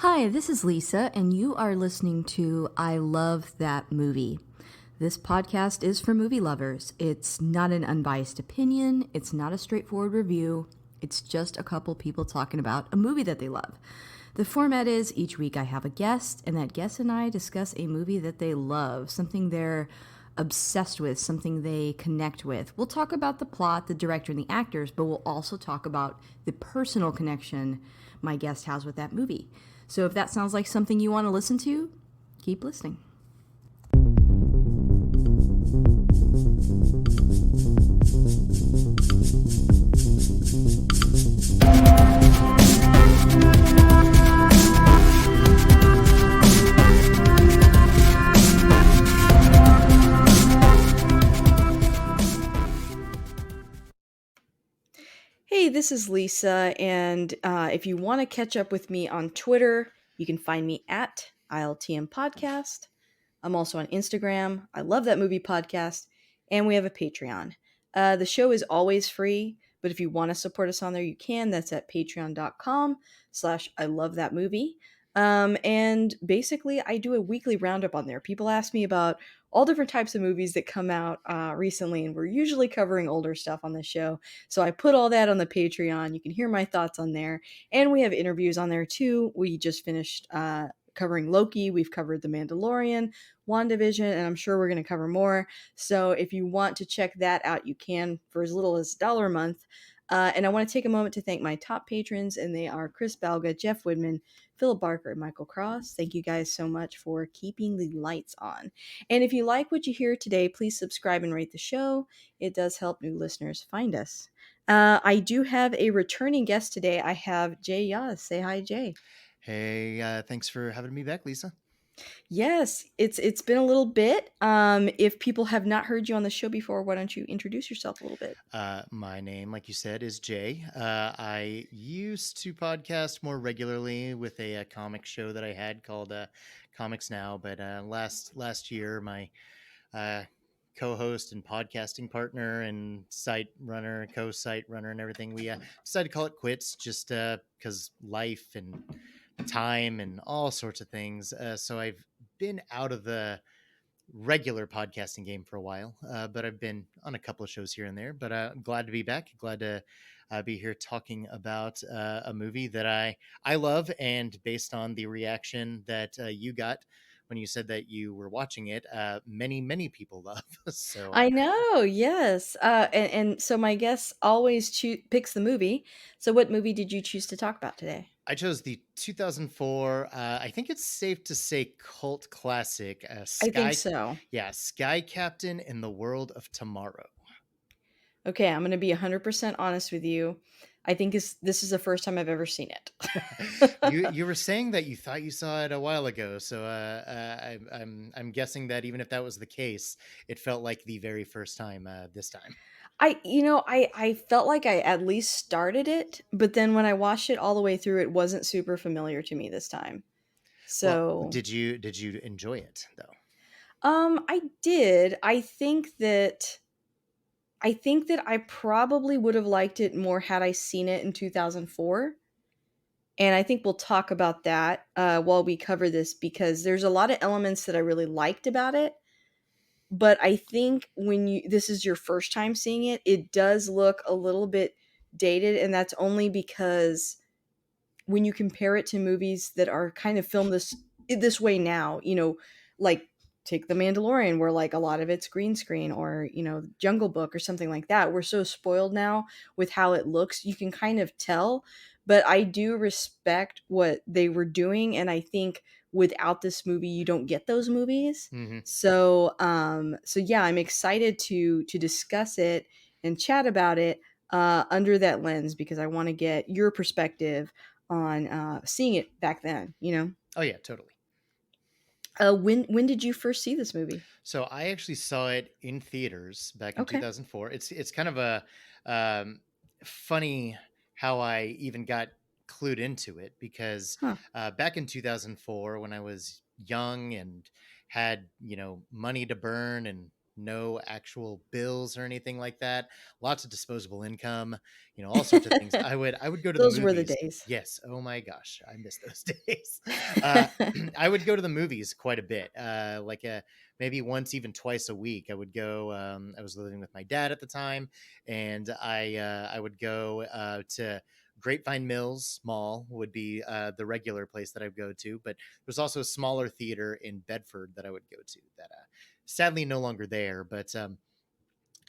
Hi, this is Lisa, and you are listening to I Love That Movie. This podcast is for movie lovers. It's not an unbiased opinion, it's not a straightforward review, it's just a couple people talking about a movie that they love. The format is each week I have a guest, and that guest and I discuss a movie that they love, something they're obsessed with, something they connect with. We'll talk about the plot, the director, and the actors, but we'll also talk about the personal connection my guest has with that movie. So if that sounds like something you want to listen to, keep listening. Hey, this is Lisa, and if you want to catch up with me on Twitter, you can find me at ILTM Podcast. I'm also on Instagram. I Love That Movie Podcast, and we have a Patreon. The show is always free, but if you want to support us on there, you can. That's at patreon.com/I Love That Movie. And basically, I do a weekly roundup on there. People ask me about all different types of movies that come out recently, and we're usually covering older stuff on the show. So I put all that on the Patreon. You can hear my thoughts on there. And we have interviews on there too. We just finished covering Loki. We've covered The Mandalorian, WandaVision, and I'm sure we're going to cover more. So if you want to check that out, you can for as little as $1 a month. And I want to take a moment to thank my top patrons, and they are Chris Balga, Jeff Widman, Philip Barker, and Michael Cross. Thank you guys so much for keeping the lights on. And if you like what you hear today, please subscribe and rate the show. It does help new listeners find us. I do have a returning guest today. I have Jay Yaws. Say hi, Jay. Hey, thanks for having me back, Lisa. Yes, it's been a little bit. If people have not heard you on the show before, why don't you introduce yourself a little bit? My name, like you said, is Jay. I used to podcast more regularly with a comic show that I had called Comics Now, but last year, my uh, co-host and podcasting partner and site runner, co-site runner, and everything, we decided to call it quits just because life and time and all sorts of things. So I've been out of the regular podcasting game for a while, but I've been on a couple of shows here and there. But I'm glad to be back. Glad to be here talking about a movie that I love, and based on the reaction that you got when you said that you were watching it, many people love. So I know, yes. And so my guest always picks the movie. So what movie did you choose to talk about today? I chose the 2004. I think it's safe to say cult classic, I think so. Sky Captain in the World of Tomorrow. Okay, I'm going to be 100% honest with you. I think this is the first time I've ever seen it. You were saying that you thought you saw it a while ago, so I'm guessing that even if that was the case, it felt like the very first time this time. I felt like I at least started it, but then when I watched it all the way through, it wasn't super familiar to me this time. Well, So, did you enjoy it though? I did. I think that I probably would have liked it more had I seen it in 2004. And I think we'll talk about that while we cover this because there's a lot of elements that I really liked about it. But I think when this is your first time seeing it, it does look a little bit dated. And that's only because when you compare it to movies that are kind of filmed this way now, like take The Mandalorian, where like a lot of it's green screen, or Jungle Book or something like that. We're so spoiled now with how it looks, you can kind of tell. But I do respect what they were doing, and I think without this movie, you don't get those movies. Mm-hmm. So yeah, I'm excited to discuss it and chat about it under that lens because I want to get your perspective on seeing it back then. Oh yeah, totally. When did you first see this movie? So I actually saw it in theaters back in Okay. 2004. It's kind of a funny how I even got clued into it because Huh. back in 2004 when I was young and had money to burn and no actual bills or anything like that, lots of disposable income, all sorts of things. I would go to the Those were the movies. days. Yes. Oh my gosh, I miss those days. Uh, I would go to the movies quite a bit, maybe once, even twice a week. I would go. I was living with my dad at the time, and I would go to Grapevine Mills Mall would be the regular place that I would go to, but there's also a smaller theater in Bedford that I would go to that sadly no longer there. But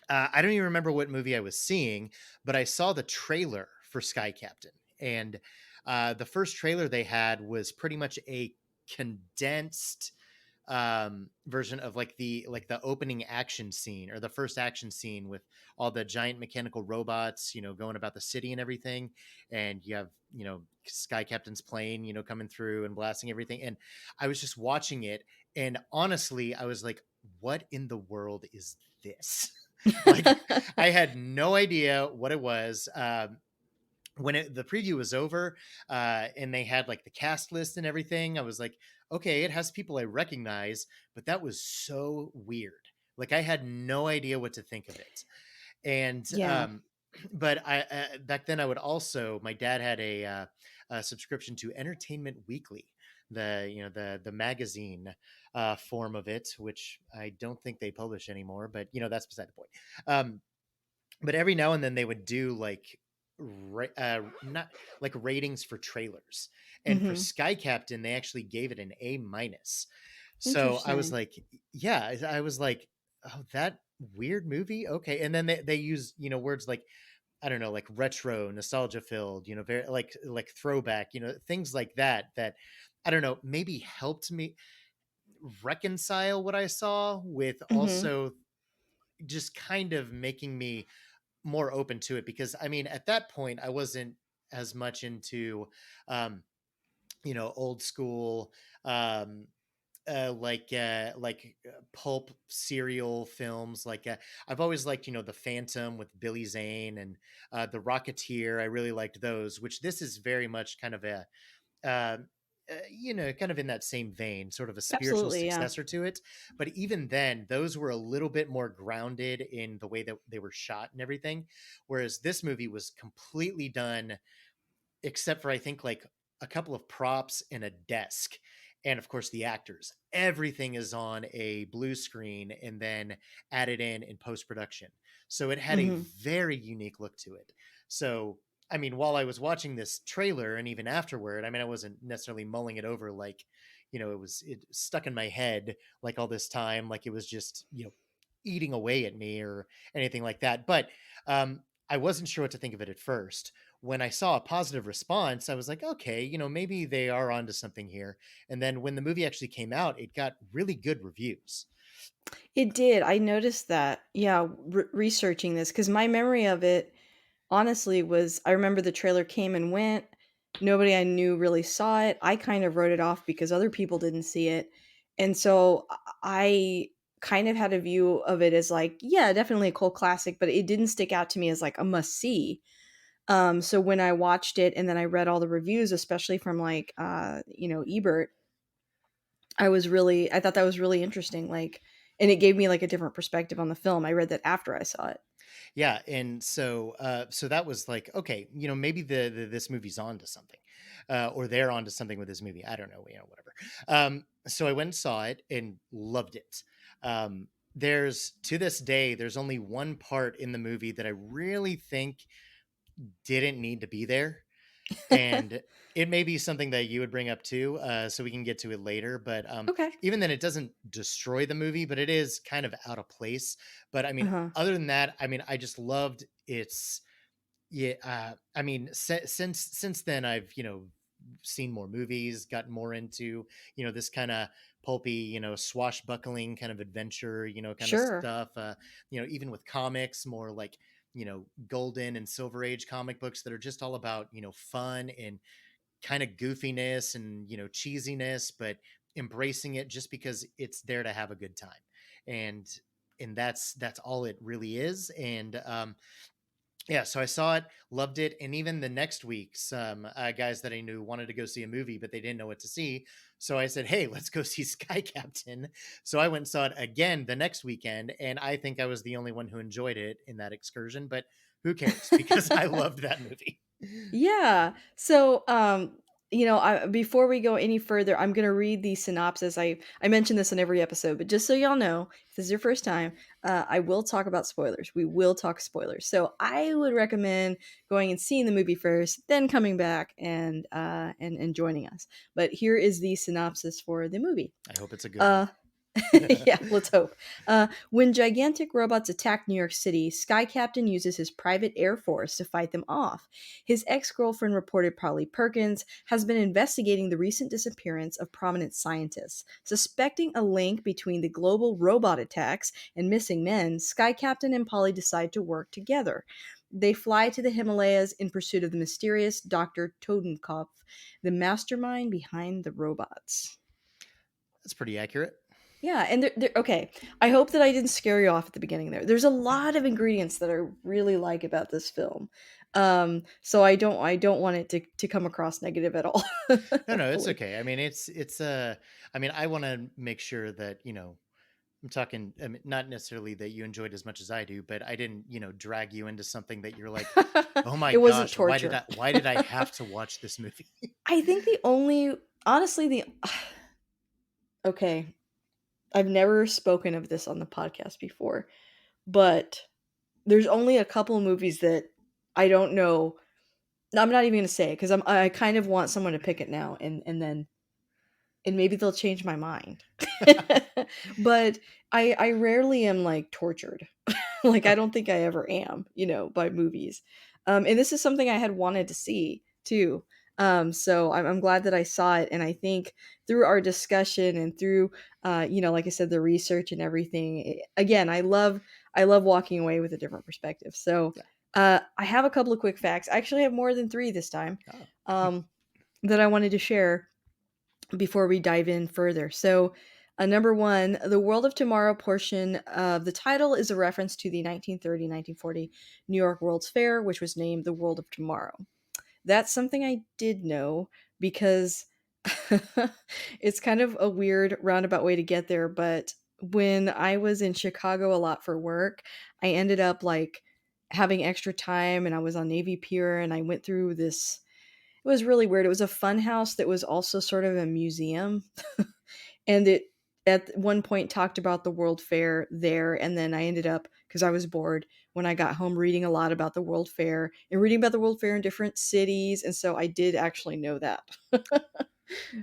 I don't even remember what movie I was seeing, but I saw the trailer for Sky Captain, and the first trailer they had was pretty much a condensed version of like the opening action scene, or the first action scene, with all the giant mechanical robots going about the city and everything, and you have Sky Captain's plane coming through and blasting everything. And I was just watching it, and honestly I was like, what in the world is this? Like, I had no idea what it was. When the preview was over, and they had like the cast list and everything, I was like, okay, it has people I recognize, but that was so weird. Like, I had no idea what to think of it. And Yeah. but I back then, I would also, my dad had a subscription to Entertainment Weekly, the magazine form of it, which I don't think they publish anymore, but that's beside the point. But every now and then they would do like not like ratings for trailers, and for Hmm. Sky Captain they actually gave it an A-. So I was Interesting. like, yeah, I was like, oh, that weird movie, okay. And then they use words like, I don't know, like retro, nostalgia filled, very like throwback, things like that, that I don't know, maybe helped me reconcile what I saw with Hmm. also just kind of making me more open to it. Because I mean, at that point I wasn't as much into um old school, um pulp serial films. I've always liked the Phantom with Billy Zane, and the Rocketeer. I really liked those, which this is very much kind of a uh, kind of in that same vein, sort of a spiritual Absolutely. Yeah. successor to it. But even then, those were a little bit more grounded in the way that they were shot and everything. Whereas this movie was completely done, except for I think like a couple of props and a desk. And of course, the actors. Everything is on a blue screen and then added in post production. So it had a Hmm. very unique look to it. So, I mean, while I was watching this trailer and even afterward, I mean, I wasn't necessarily mulling it over like, it stuck in my head like all this time, like it was just, eating away at me or anything like that. But I wasn't sure what to think of it at first. When I saw a positive response, I was like, okay, maybe they are onto something here. And then when the movie actually came out, it got really good reviews. It did. I noticed that. Yeah, researching this, because my memory of it honestly was, I remember the trailer came and went. Nobody I knew really saw it. I kind of wrote it off because other people didn't see it. And so I kind of had a view of it as like, yeah, definitely a cult classic, but it didn't stick out to me as like a must see. So when I watched it and then I read all the reviews, especially from like Ebert, I thought that was really interesting. Like, and it gave me like a different perspective on the film. I read that after I saw it. Yeah, and so that was like, okay, maybe this movie's on to something, or they're on to something with this movie. I don't know, whatever. So I went and saw it and loved it. There's to this day, there's only one part in the movie that I really think didn't need to be there, and it may be something that you would bring up too, so we can get to it later. But Okay. even then, it doesn't destroy the movie, but it is kind of out of place. But I mean, Uh-huh. other than that, I mean, I just loved its. Yeah, I mean, since then, I've seen more movies, gotten more into this kind of pulpy, swashbuckling kind of adventure, kind of Sure. stuff. Even with comics, more like golden and silver age comic books that are just all about fun and kind of goofiness and cheesiness, but embracing it just because it's there to have a good time. And that's all it really is. And Yeah, so I saw it, loved it, and even the next week, some guys that I knew wanted to go see a movie, but they didn't know what to see. So I said, "Hey, let's go see Sky Captain." So I went and saw it again the next weekend, and I think I was the only one who enjoyed it in that excursion. But who cares? Because I loved that movie. Yeah. So, before we go any further, I'm gonna read the synopsis. I mention this in every episode, but just so y'all know, if this is your first time, I will talk about spoilers. We will talk spoilers. So I would recommend going and seeing the movie first, then coming back and joining us. But here is the synopsis for the movie. I hope it's a good one. Uh, yeah, let's hope. When gigantic robots attack New York City, Sky Captain uses his private air force to fight them off. His ex girlfriend, reported Polly Perkins, has been investigating the recent disappearance of prominent scientists. Suspecting a link between the global robot attacks and missing men, Sky Captain and Polly decide to work together. They fly to the Himalayas in pursuit of the mysterious Dr. Totenkopf, the mastermind behind the robots. That's pretty accurate. Yeah, and okay. I hope that I didn't scare you off at the beginning there. There's a lot of ingredients that I really like about this film. So I don't want it to come across negative at all. No, no, it's Hopefully. okay. I mean, I mean, I want to make sure that I'm talking. I mean, not necessarily that you enjoyed as much as I do, but I didn't, drag you into something that you're like, oh my It wasn't gosh, why did torture. I have to watch this movie? I think the only honestly the okay, I've never spoken of this on the podcast before, but there's only a couple movies that I don't know. I'm not even gonna say it because I kind of want someone to pick it now and maybe they'll change my mind. But I rarely am like tortured. Like I don't think I ever am, by movies. And this is something I had wanted to see too. So I'm glad that I saw it, and I think through our discussion and through, like I said, the research and everything. Again, I love walking away with a different perspective. So Yeah. I have a couple of quick facts. I actually have more than three this time, Oh, um, that I wanted to share before we dive in further. So, number one, the World of Tomorrow portion of the title is a reference to the 1930-1940 New York World's Fair, which was named the World of Tomorrow. That's something I did know because it's kind of a weird roundabout way to get there. But when I was in Chicago a lot for work, I ended up like having extra time and I was on Navy Pier and I went through this. It was really weird. It was a fun house that was also sort of a museum. And it at one point talked about the World Fair there. And then I ended up, because I was bored, when I got home reading a lot about the World Fair and reading about the World Fair in different cities. And so I did actually know that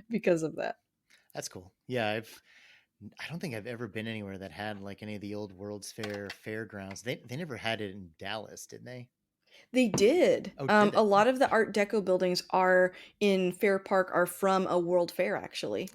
because of that. that's cool. Yeah, I don't think I've ever been anywhere that had like any of the old World's Fair fairgrounds. They never had it in Dallas, did they? They did. Oh, did A they? lot of the Art Deco buildings are in Fair Park are from a World Fair, actually.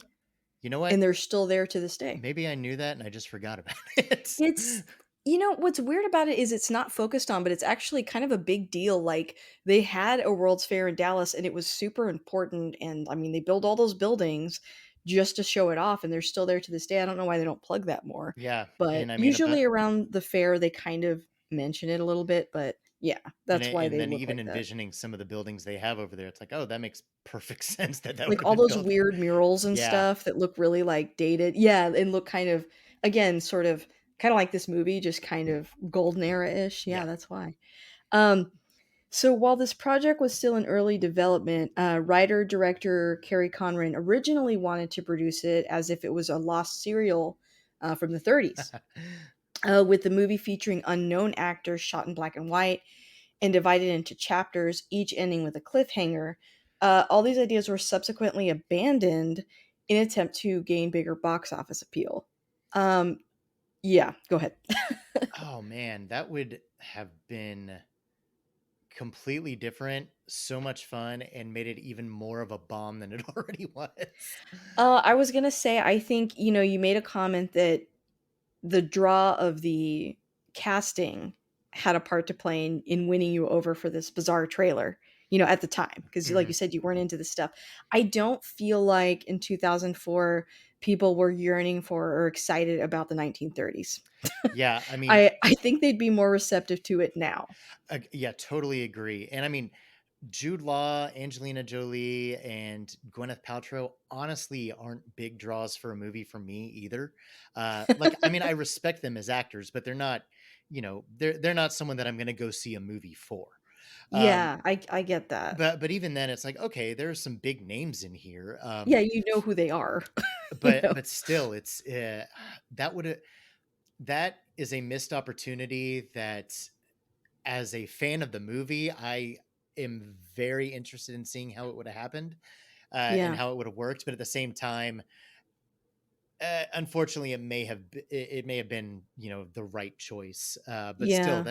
You know what? And they're still there to this day. Maybe I knew that and I just forgot about it. It's what's weird about it is it's not focused on, but it's actually kind of a big deal. Like they had a World's Fair in Dallas and it was super important. And I mean, they build all those buildings just to show it off, and they're still there to this day. I don't know why they don't plug that more. Yeah, But and I mean about usually around the fair, they kind of mention it a little bit. But yeah, that's why and they then look even like that. envisioning some of the buildings they have over there, it's like, oh, that makes perfect sense that would Like have all been those built. weird murals and Yeah, stuff that look really like dated. Yeah, and look kind of, again, sort of kind of like this movie, just kind of golden era-ish. Yeah, yeah. that's why. Um, so while this project was still in early development, writer director Carrie Conran originally wanted to produce it as if it was a lost serial from the 30s, with the movie featuring unknown actors shot in black and white and divided into chapters, each ending with a cliffhanger. All these ideas were subsequently abandoned in an attempt to gain bigger box office appeal. Um, yeah, go ahead. Oh man, that would have been completely different, so much fun, and made it even more of a bomb than it already was. I was gonna say, I think you made a comment that the draw of the casting had a part to play in winning you over for this bizarre trailer, at the time, because like Mhm. you said, you weren't into this stuff. I don't feel like in 2004 people were yearning for or excited about the 1930s. Yeah, I mean, I think they'd be more receptive to it now. yeah, totally agree. And I mean, Jude Law, Angelina Jolie, and Gwyneth Paltrow honestly aren't big draws for a movie for me either. Like, I mean, I respect them as actors, but they're not, they're not someone that I'm going to go see a movie for. Um, Yeah, I get that. but even then, it's like, okay, there's some big names in here. Yeah, you know who they are. you But know. but still, it's that would that is a missed opportunity that, as a fan of the movie, I am very interested in seeing how it would have happened, and Yeah. how it would have worked. But at the same time, unfortunately, it may have been, the right choice. But still, Yeah.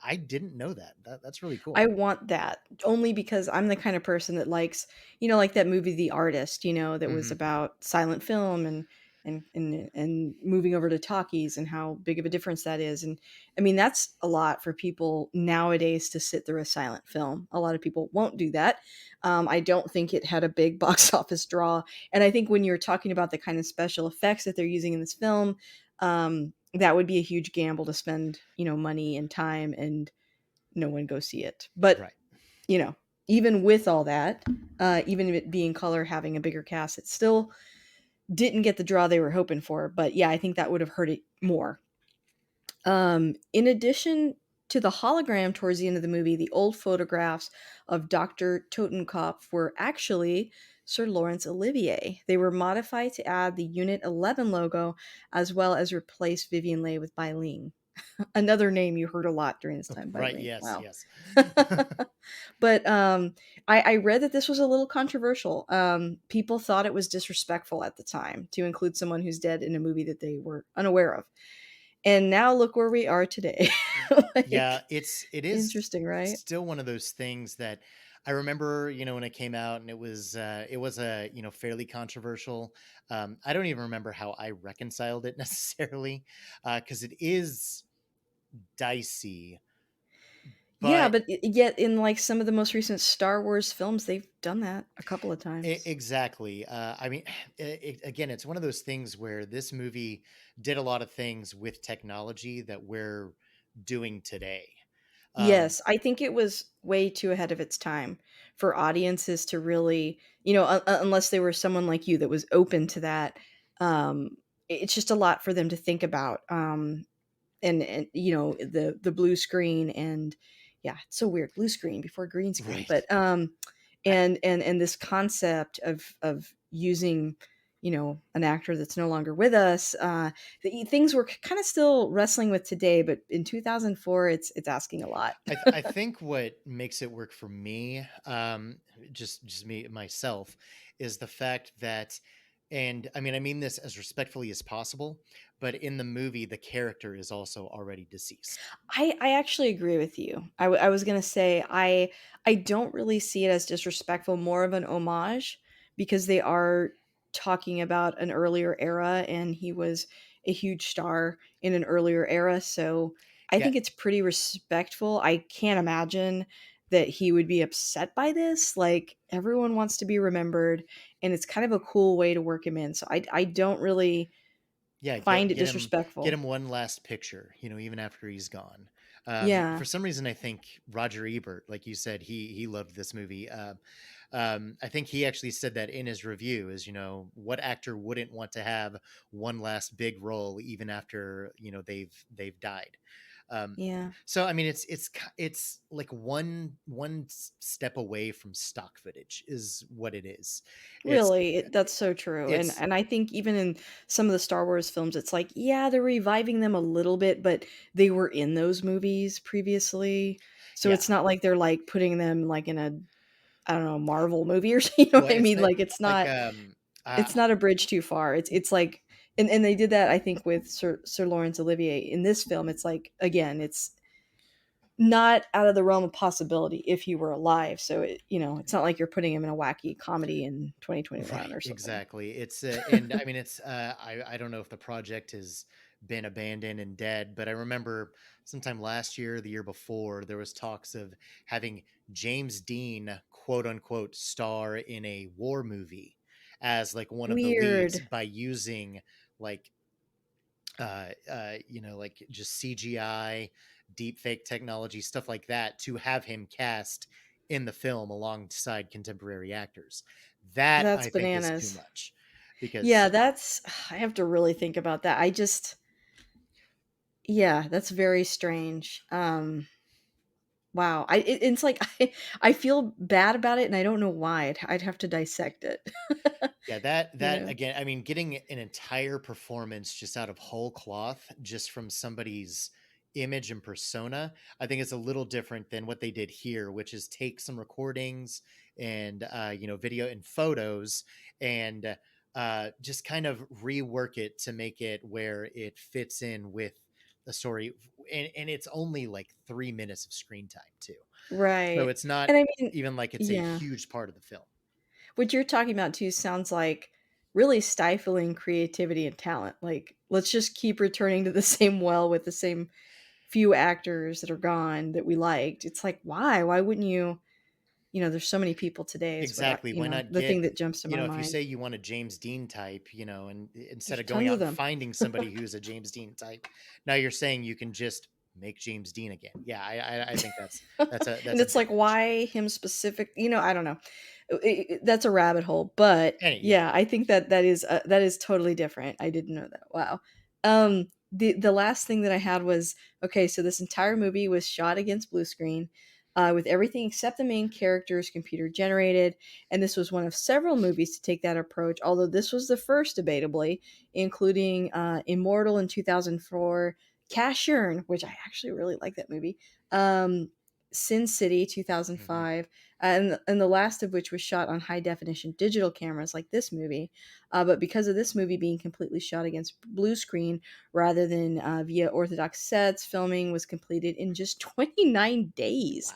I didn't know that. That's really I cool. want that only because I'm the kind of person that likes, like that movie The Artist, that was Hmm. about silent film and moving over to talkies and how big of a difference that is. And I mean, that's a lot for people nowadays to sit through a silent film. A lot of people won't do that. I don't think it had a big box office draw. And I think when you're talking about the kind of special effects that they're using in this film, that would be a huge gamble to spend, money and time and no one go see it. But, Right. you know, even with all that, even it being color, having a bigger cast, it still didn't get the draw they were hoping for. But yeah, I think that would have hurt it more. In addition to the hologram towards the end of the movie, the old photographs of Dr. Totenkopf were actually Sir Laurence Olivier. They were modified to add the Unit 11 logo as well as replace Vivian Leigh with Beileen. Another name you heard a lot during this time, Right. Beileen. Yes. Wow. Yes. But I read that this was a little controversial. People thought it was disrespectful at the time to include someone who's dead in a movie that they were unaware of. And now look where we are today. Yeah, Like, it is interesting, right? still one of those things that I remember, when it came out, and it was a, fairly controversial. I don't even remember how I reconciled it necessarily, because it is dicey. Yeah, But but yet in like some of the most recent Star Wars films, they've done that a couple of times. exactly, I mean, again, it's one of those things where this movie did a lot of things with technology that we're doing today. Um, Yes, I think it was way too ahead of its time for audiences to really, unless they were someone like you that was open to that. It's just a lot for them to think about. And the blue screen and yeah, it's so weird, blue screen before green screen. right. But and this concept of using an actor that's no longer with us, things we're kind of still wrestling with today, but in 2004 it's asking a lot. I think what makes it work for me, just me myself, is the fact that, and I mean this as respectfully as possible, but in the movie, the character is also already deceased. I actually agree with you. I was gonna say I don't really see it as disrespectful, more of an homage because they are talking about an earlier era, and he was a huge star in an earlier era. So I Yeah, think it's pretty respectful. I can't imagine that he would be upset by this. Like everyone wants to be remembered, and it's kind of a cool way to work him in. So I don't really yeah, find it get disrespectful. him one last picture, even after he's gone. Yeah, For some reason, I think Roger Ebert, like you said, he loved this movie. I think he actually said that in his review, is, what actor wouldn't want to have one last big role even after, they've died. Um, yeah. so I mean, it's like one step away from stock footage is what it is. It's Really, that's so true, and it's and I think even in some of the Star Wars films, it's like, yeah, they're reviving them a little bit, but they were in those movies previously, so Yeah. it's not like they're, like, putting them, like, in a, I don't know, Marvel movie or you know Well, what I it's mean? not Like, like it's not a bridge too far. It's like and they did that, I think, with Sir Laurence Olivier. In this film, it's like, again, it's not out of the realm of possibility if he were alive, so it's not like you're putting him in a wacky comedy in 2021 right, or something. exactly. It's and I mean, it's I don't know if the project has been abandoned and dead, but I remember sometime last year, the year before, there was talks of having James Dean, quote unquote, star in a war movie, as like one of the leads Weird. by using like like just CGI, deep fake technology, stuff like that, to have him cast in the film alongside contemporary actors. That That's I think is too bananas. much Yeah, because that's I have to really think about that. I just yeah, that's very strange. Wow. It's like I feel bad about it and I don't know why. I'd have to dissect it. yeah, that You again, I mean, getting an entire performance just out of whole cloth, just from somebody's image and persona, I think it's a little different than what they did here, which is take some recordings and video and photos and just kind of rework it to make it where it fits in with the story, and it's only like 3 minutes of screen time too, so right. it's not And I mean, even like it's a yeah. huge part of the film. What you're talking about too sounds like really stifling creativity and talent. Like, let's just keep returning to the same well with the same few actors that are gone that we liked. It's like, why? Why wouldn't you? There's so many people today is what Exactly. Why not the thing get, that jumps to my if you mind. say you want a James Dean type, and instead There's of going tons out of and them. finding somebody who's a James Dean type, now you're saying you can just make James Dean again. Yeah, I think And that's a it's bit like, much. why him specific? I don't know. That's a rabbit hole, but Yeah. yeah, I think that is totally different. I didn't know that. Wow. The last thing that I had was okay. So this entire movie was shot against blue screen, with everything except the main characters computer generated, and this was one of several movies to take that approach. Although this was the first, debatably, including Immortal in 2004, Cashiern, which I actually really like that movie. Um, Sin City Hmm. 2005, and the last of which was shot on high definition digital cameras like this movie. But because of this movie being completely shot against blue screen rather than via orthodox sets, filming was completed in just 29 days.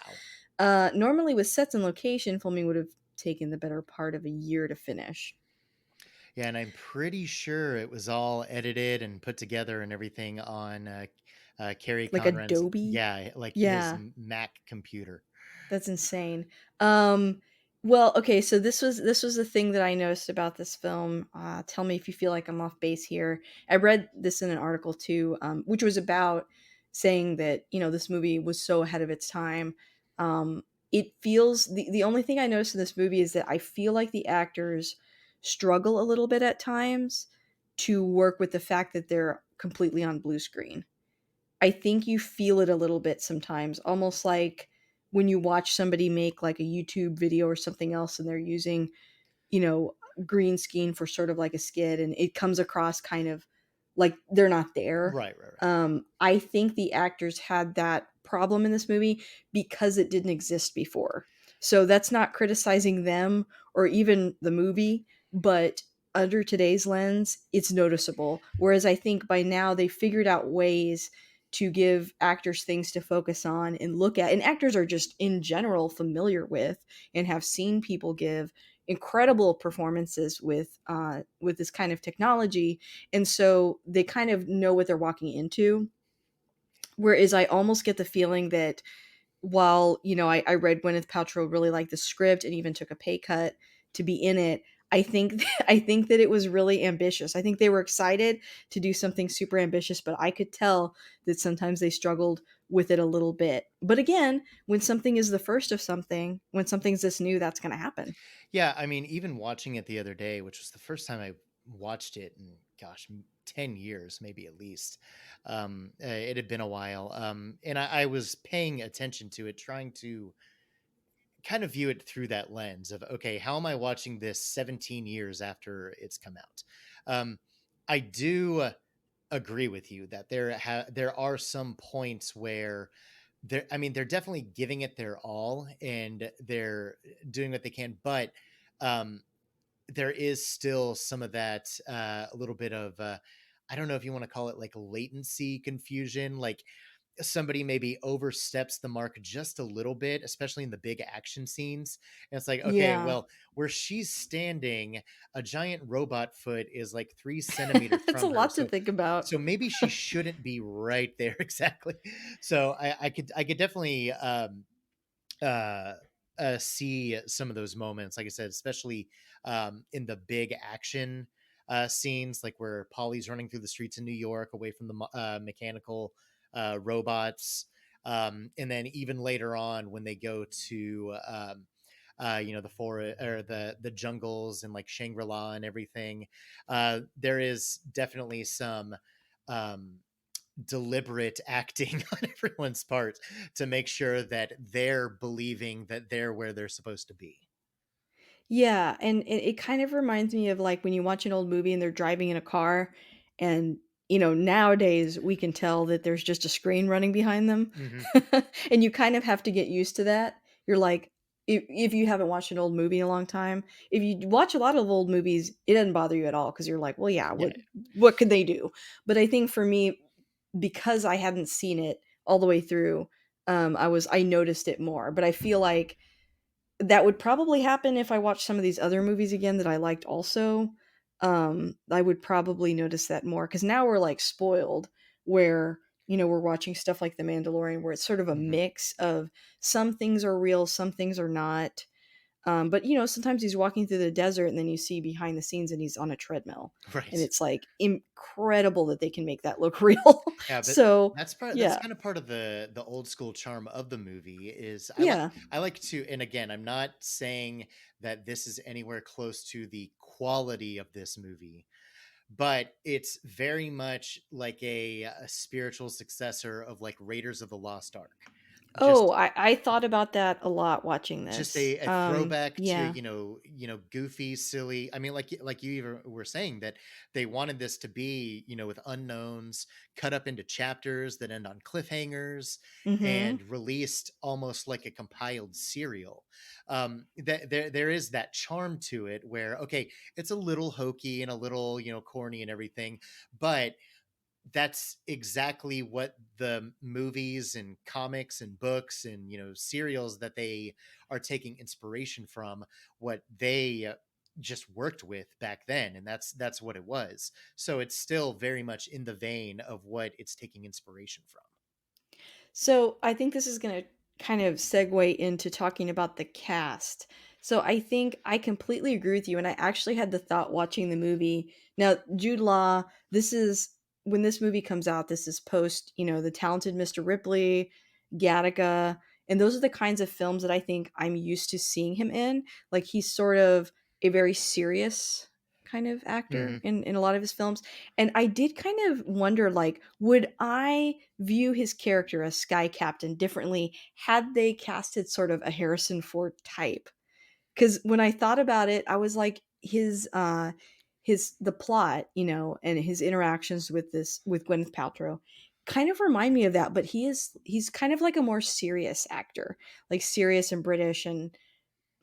Wow. Normally, with sets and location, filming would have taken the better part of a year to finish. Yeah, and I'm pretty sure it was all edited and put together and everything on Carrie Like Conran's, Adobe? yeah, like his Yeah. Mac computer. That's insane. Um, well, okay, so this was the thing that I noticed about this film. Tell me if you feel like I'm off base here. I read this in an article too, which was about saying that this movie was so ahead of its time. It feels the only thing I noticed in this movie is that I feel like the actors struggle a little bit at times to work with the fact that they're completely on blue screen. I think you feel it a little bit sometimes, almost like when you watch somebody make like a YouTube video or something else and they're using, you know, green screen for sort of like a skit and it comes across kind of like they're not there. Right, right, right. I think the actors had that problem in this movie because it didn't exist before. So that's not criticizing them or even the movie, but under today's lens, it's noticeable. Whereas I think by now they figured out ways to give actors things to focus on and look at. And actors are just in general familiar with and have seen people give incredible performances with this kind of technology, and so they kind of know what they're walking into. Whereas I almost get the feeling that while I read Gwyneth Paltrow really liked the script and even took a pay cut to be in it. I think that it was really ambitious. I think they were excited to do something super ambitious, but I could tell that sometimes they struggled with it a little bit. But again, when something is the first of something, when something's this new, that's going to happen. Yeah, I mean, even watching it the other day, which was the first time I watched it in, gosh, 10 years, maybe at least. It had been a while. And I was paying attention to it, trying to kind of view it through that lens of, okay, how am I watching this 17 years after it's come out? I do agree with you that there are some points where I mean, they're definitely giving it their all and they're doing what they can, but um, there is still some of that, a little bit of I don't know if you want to call it like latency confusion, like somebody maybe oversteps the mark just a little bit, especially in the big action scenes. And it's like, okay, Yeah. well, where she's standing, a giant robot foot is like 3 centimeters It's a from her. lot to So think about. so maybe she shouldn't be right there exactly. So I could definitely uh see some of those moments, like I said, especially in the big action scenes, like where Polly's running through the streets in New York away from the mechanical robots. And then even later on when they go to the forest or the jungles and like Shangri-La and everything, there is definitely some um, deliberate acting on everyone's part to make sure that they're believing that they're where they're supposed to be. Yeah, and it kind of reminds me of, like, when you watch an old movie and they're driving in a car and, nowadays we can tell that there's just a screen running behind them, Hmm. and you kind of have to get used to that. You're like, if you haven't watched an old movie in a long time, if you watch a lot of old movies, it doesn't bother you at all because 'cause you're like, "Well, yeah, Yeah. what could they do?" But I think for me, because I hadn't seen it all the way through, I noticed it more, but I feel like that would probably happen if I watched some of these other movies again that I liked also. I would probably notice that more because now we're, like, spoiled where, we're watching stuff like The Mandalorian where it's sort of a Hmm. mix of some things are real, some things are not. But, sometimes he's walking through the desert and then you see behind the scenes and he's on a treadmill, and Right. it's, like, incredible that they can make that look real. Yeah, but So, that's yeah. kind of part of the old school charm of the movie is Yeah. I like to, and again, I'm not saying that this is anywhere close to the quality of this movie, but it's very much like a spiritual successor of like Raiders of the Lost Ark. Oh, Just I thought about that a lot watching just this. a throwback to Yeah. goofy, silly. I mean, like you even were saying that they wanted this to be with unknowns, cut up into chapters that end on cliffhangers, Mhm. and released almost like a compiled serial. That there is that charm to it where, okay, it's a little hokey and a little corny and everything, but that's exactly what the movies and comics and books and serials that they are taking inspiration from, what they just worked with back then, and that's what it was. So it's still very much in the vein of what it's taking inspiration from. So I think this is going to kind of segue into talking about the cast. So I think I completely agree with you. And I actually had the thought watching the movie. Now, Jude Law, this is when this movie comes out, this is post, The Talented Mr. Ripley, Gattaca. And those are the kinds of films that I think I'm used to seeing him in. Like he's sort of a very serious kind of actor Hmm. in a lot of his films. And I did kind of wonder, like, would I view his character as Sky Captain differently had they casted sort of a Harrison Ford type? Because when I thought about it, I was like, his the plot, and his interactions with Gwyneth Paltrow kind of remind me of that, but he's kind of like a more serious actor, like serious and British and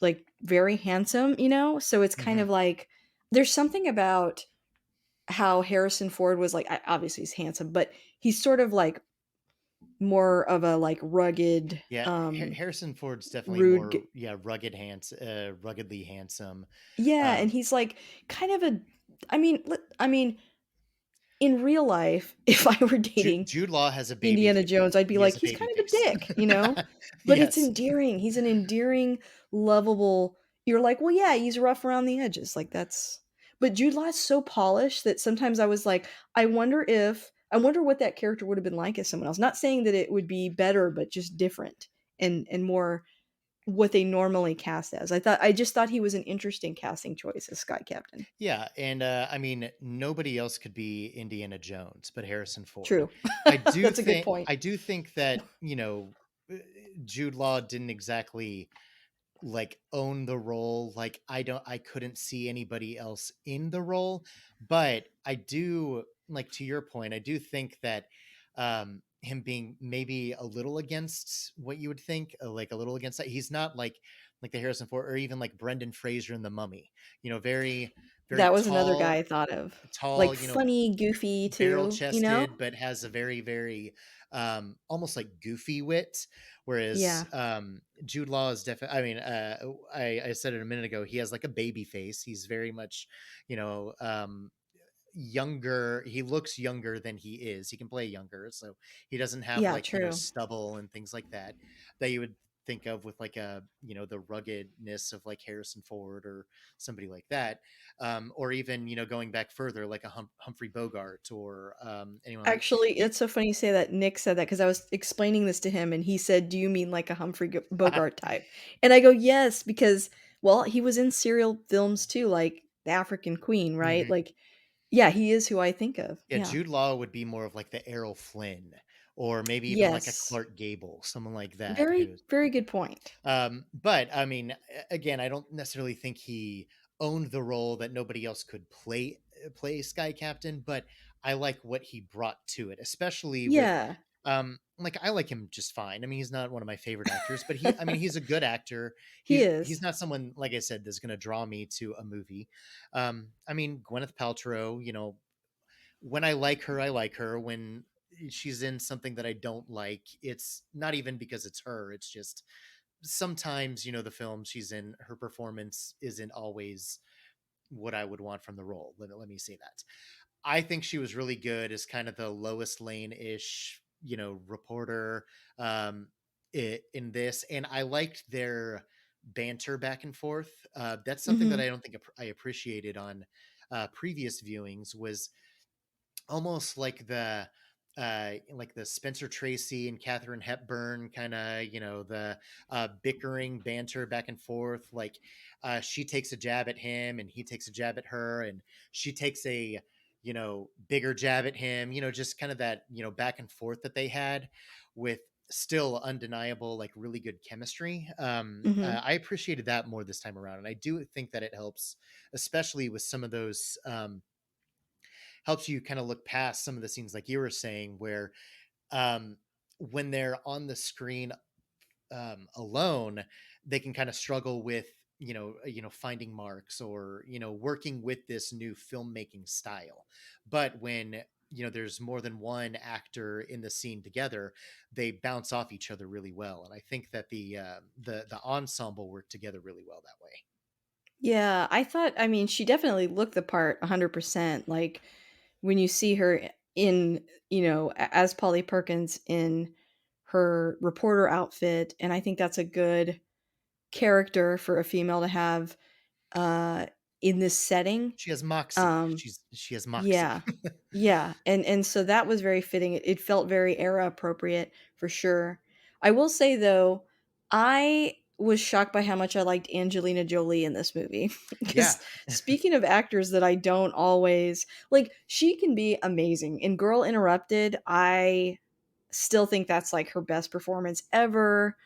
like very handsome. So it's kind Hmm. of like there's something about how Harrison Ford was like, obviously he's handsome, but he's sort of like more of a like rugged, Yeah, Harrison Ford's definitely rude. more, yeah, ruggedly handsome. Yeah, and um he's like kind of a. I mean, in real life, if I were dating Jude Law has a baby Indiana Jones, I'd be he like, has a he's baby kind of a face. dick. But it's Yes. endearing. He's an endearing, lovable. You're like, well, yeah, he's rough around the edges. Like that's. But Jude Law is so polished that sometimes I was like, I wonder what that character would have been like as someone else. Not saying that it would be better, but just different and more what they normally cast as. I just thought he was an interesting casting choice as Sky Captain. Yeah, and I mean, nobody else could be Indiana Jones but Harrison Ford. True. That's a good point. I do think that uh, Jude Law didn't exactly like own the role. Like I couldn't see anybody else in the role, but I do, like, to your point, I do think that him being maybe a little against what you would think, like a little against that, he's not like the Harrison Ford or even like Brendan Fraser in The Mummy, very very That was another guy tall, I thought of. tall, Like funny, goofy barrel too? chested, but has a very, very almost like goofy wit. Whereas Yeah. Jude Law is definitely, I mean, I said it a minute ago, he has like a baby face. He's very much, you know, younger. He looks younger than he is. He can play younger. So he doesn't have Yeah, like, true. stubble and things like that, that you would think of with like a the ruggedness of like Harrison Ford or somebody like that, or even going back further like a Humphrey Bogart or anyone like Actually, e- it's so funny you say that. Nick said that because I was explaining this to him, and he said, "Do you mean like a Bogart type?" And I go, "Yes," because well, he was in serial films too, like The African Queen, right? Mhm. Like, yeah, he is who I think of. Yeah, Yeah. Jude Law would be more of like the Errol Flynn, or maybe even like a Yes. Clark Gable, someone like that. Very, Who's, very good point. but I mean, again, I don't necessarily think he owned the role that nobody else could play Sky Captain, but I like what he brought to it, especially with Yeah. like I like him just fine. I mean, he's not one of my favorite actors, but I mean, he's a good actor. He He's is. not someone like I said that's going to draw me to a movie. I mean, Gwyneth Paltrow, when I like her, I like her. When she's in something that I don't like, it's not even because it's her. It's just sometimes, the film she's in, her performance isn't always what I would want from the role. Let me say that. I think she was really good as kind of the Lois Lane ish, reporter in this. And I liked their banter back and forth. That's something that Mhm. I don't think I appreciated on previous viewings was almost like the Spencer Tracy and Katharine Hepburn kind of the bickering banter back and forth. Like she takes a jab at him and he takes a jab at her, and she takes a bigger jab at him. Just kind of that back and forth that they had with still undeniable like really good chemistry. Mhm. I appreciated that more this time around, and I do think that it helps, especially with some of those. Helps you kind of look past some of the scenes like you were saying where um when they're on the screen alone, they can kind of struggle with finding marks or working with this new filmmaking style. But when there's more than one actor in the scene together, they bounce off each other really well, and I think that the ensemble worked together really well that way. Yeah, I mean, she definitely looked the part 100%. Like, when you see her in, as Polly Perkins in her reporter outfit, and I think that's a good character for a female to have, uh, in this setting. She has moxie. Um, She has moxie. yeah. Yeah, and so that was very fitting. It felt very era appropriate for sure. I will say though, I was shocked by how much I liked Angelina Jolie in this movie. Yeah. Because speaking of actors that I don't always like, she can be amazing. In Girl Interrupted, I still think that's like her best performance ever.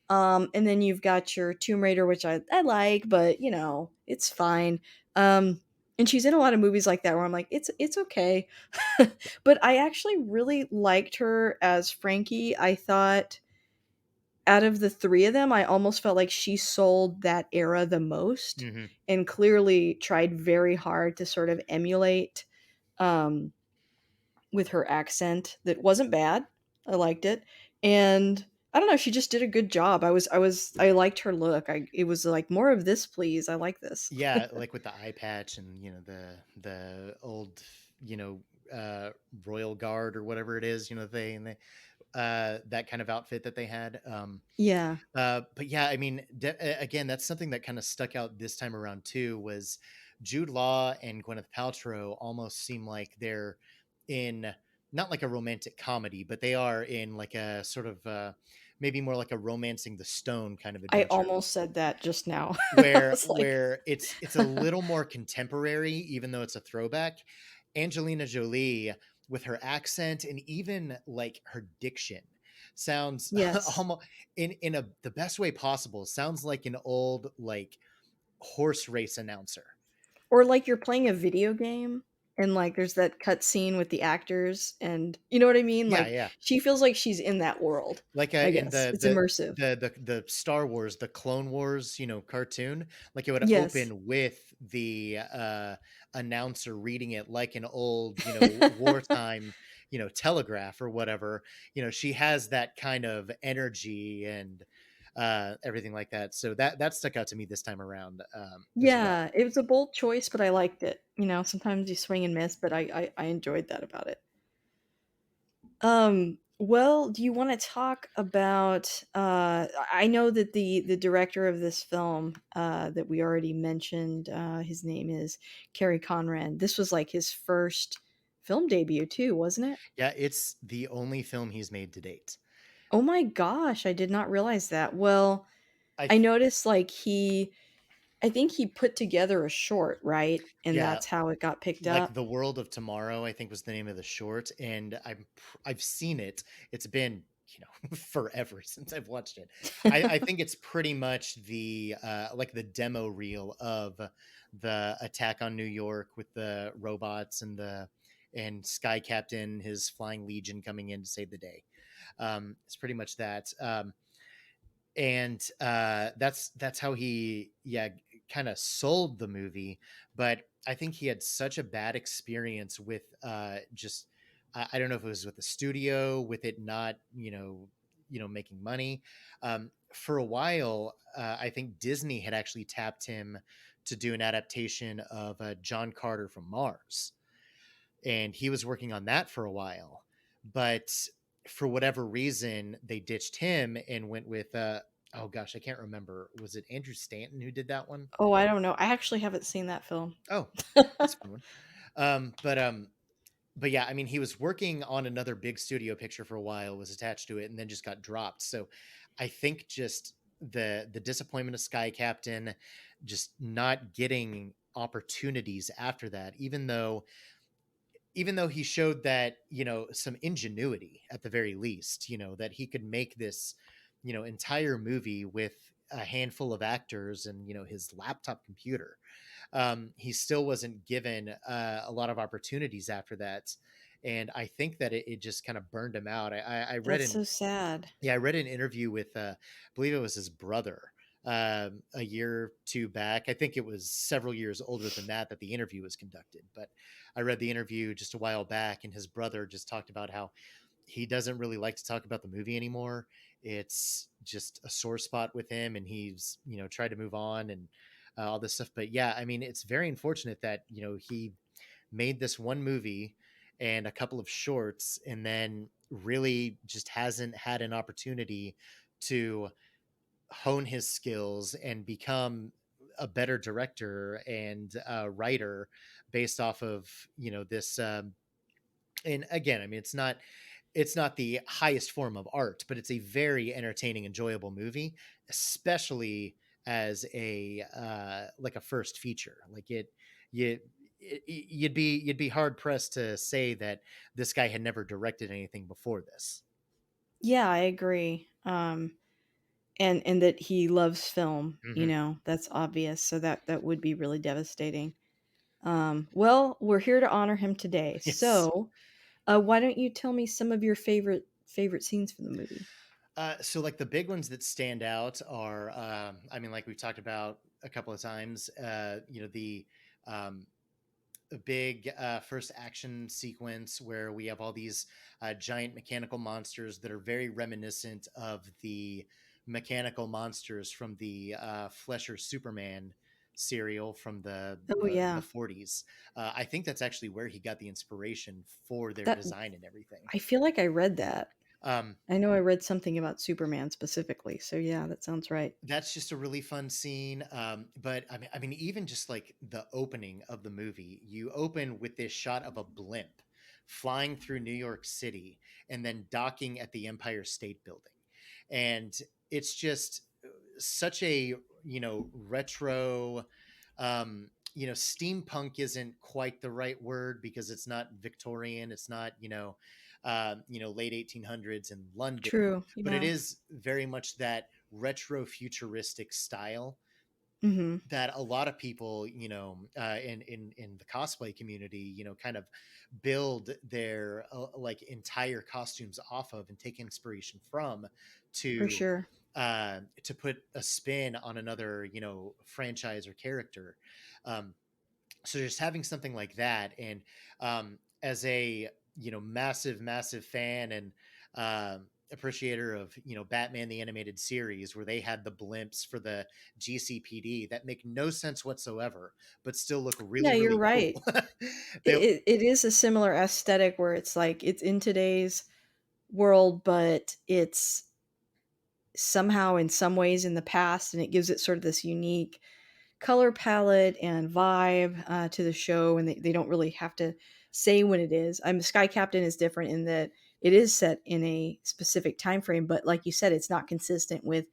And then you've got your Tomb Raider, which I like, but it's fine. And she's in a lot of movies like that where I'm like, it's okay. But I actually really liked her as Frankie. I thought out of the three of them, I almost felt like she sold that era the most Hmm. and clearly tried very hard to sort of emulate um with her accent that wasn't bad. I liked it. And I don't know, she just did a good job. I liked her look. It was like more of this, please. I like this. Yeah, like with the eye patch and the old you know royal guard or whatever it is, they that kind of outfit that they had. Yeah. But yeah, I mean, again, that's something that kind of stuck out this time around too. Was Jude Law and Gwyneth Paltrow almost seem like they're in not like a romantic comedy, but they are in like a sort of maybe more like a romancing the stone kind of I adventure almost said that just now. I where was like, where it's a little more contemporary, even though it's a throwback. Angelina Jolie, with her accent and even like her diction, sounds yes. almost in the best way possible. Sounds like an old like horse race announcer. Or like you're playing a video game and like there's that cut scene with the actors and you know what I mean? Yeah, Like yeah. she feels like she's in that world, Like I in guess. It's immersive. the Star Wars, the Clone Wars, cartoon, like it would Yes. open with the announcer reading it like an old, wartime, telegraph or whatever. She has that kind of energy and everything like that. So that stuck out to me this time around as well. Yeah, it was a bold choice, but I liked it. Sometimes you swing and miss, but I enjoyed that about it. Well, do you want to talk about? I know that the director of this film that we already mentioned, his name is Carrie Conran. This was like his first film debut too, wasn't it? Yeah, it's the only film he's made to date. Oh my gosh, I did not realize that. Well, I I th- noticed like I think he put together a short, right? And yeah, that's how it got picked like up. The World of Tomorrow, I think was the name of the short, and I've seen it. It's been forever since I've watched it. I think it's pretty much the like the demo reel of the attack on New York with the robots and the and Sky Captain, his flying legion coming in to save the day. It's pretty much that. And that's how he kind of sold the movie. But I think he had such a bad experience with just I don't know if it was with the studio, with it not making money. For a while, I think Disney had actually tapped him to do an adaptation of John Carter from Mars, and he was working on that for a while. But for whatever reason, they ditched him and went with oh gosh, I can't remember. Was it Andrew Stanton who did that one? Oh, I don't know. I actually haven't seen that film. Oh, that's a fun one. But yeah, I mean, he was working on another big studio picture for a while, was attached to it, and then just got dropped. So I think just the disappointment of Sky Captain, just not getting opportunities after that, even though he showed that some ingenuity at the very least, that he could make this entire movie with a handful of actors and his laptop computer. He still wasn't given a lot of opportunities after that, and I think that it just kind of burned him out. I read That's in so sad. Yeah, I read an interview with, I believe it was his brother, a year or two back. I think it was several years older than that that the interview was conducted. But I read the interview just a while back, and his brother just talked about how he doesn't really like to talk about the movie anymore. It's just a sore spot with him, and he's tried to move on and all this stuff. But yeah, I mean, it's very unfortunate that he made this one movie and a couple of shorts and then really just hasn't had an opportunity to hone his skills and become a better director and writer based off of this and again, I mean, it's not the highest form of art, but it's a very entertaining, enjoyable movie, especially as a like a first feature. Like you you'd be hard pressed to say that this guy had never directed anything before this. Yeah, I agree. And that he loves film, Hmm. that's obvious. So that would be really devastating. Well, we're here to honor him today. Yes. So, why don't you tell me some of your favorite scenes from the movie? So like the big ones that stand out are, I mean, like we've talked about a couple of times, um, a big first action sequence where we have all these giant mechanical monsters that are very reminiscent of the mechanical monsters from the Flesher Superman serial from the Oh the yeah, 40s. I think that's actually where he got the inspiration for their that design and everything. I feel like I read that. Um, I know I read something about Superman specifically. So yeah, that sounds right. that's just a really fun scene. But I mean, even just like the opening of the movie, you open with this shot of a blimp flying through New York City and then docking at the Empire State Building, and it's just such a retro. Steampunk isn't quite the right word because it's not Victorian. It's not late 1800s in London, True. but it Yeah. is very much that retro futuristic style Mhm. that a lot of people, in the cosplay community, kind of build their like entire costumes off of and take inspiration from For to sure. to put a spin on another, franchise or character. Um, so just having something like that, and as a massive fan and appreciator of Batman the Animated Series, where they had the blimps for the GCPD that make no sense whatsoever but still look Yeah, really you're really right. cool. It they it it is a similar aesthetic where it's like it's in today's, world, but it's somehow in some ways in the past, and it gives it sort of this unique color palette and vibe to the show, and they don't really have to say when it is. Sky Captain is different in that it is set in a specific time frame, but like you said, it's not consistent with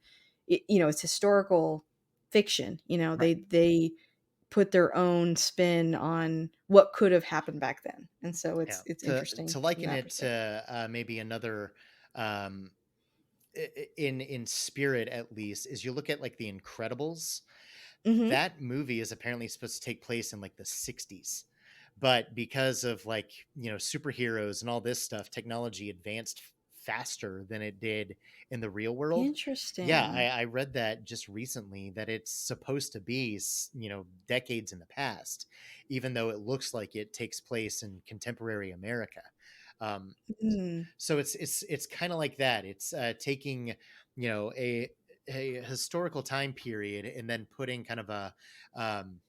it, it's historical fiction. Right. They put their own spin on what could have happened back then, and so Yeah. it's interesting To from liken that it perspective. to maybe another um, in spirit at least is you look at like The Incredibles. Hmm. That movie is apparently supposed to take place in like the 60s, but because of like superheroes and all this stuff, technology advanced faster than it did in the real world. Yeah, Interesting. I read that just recently that it's supposed to be decades in the past, even though it looks like it takes place in contemporary America. um, Mm. so it's kind of like that. It's taking you know a a historical time period and then putting kind of um,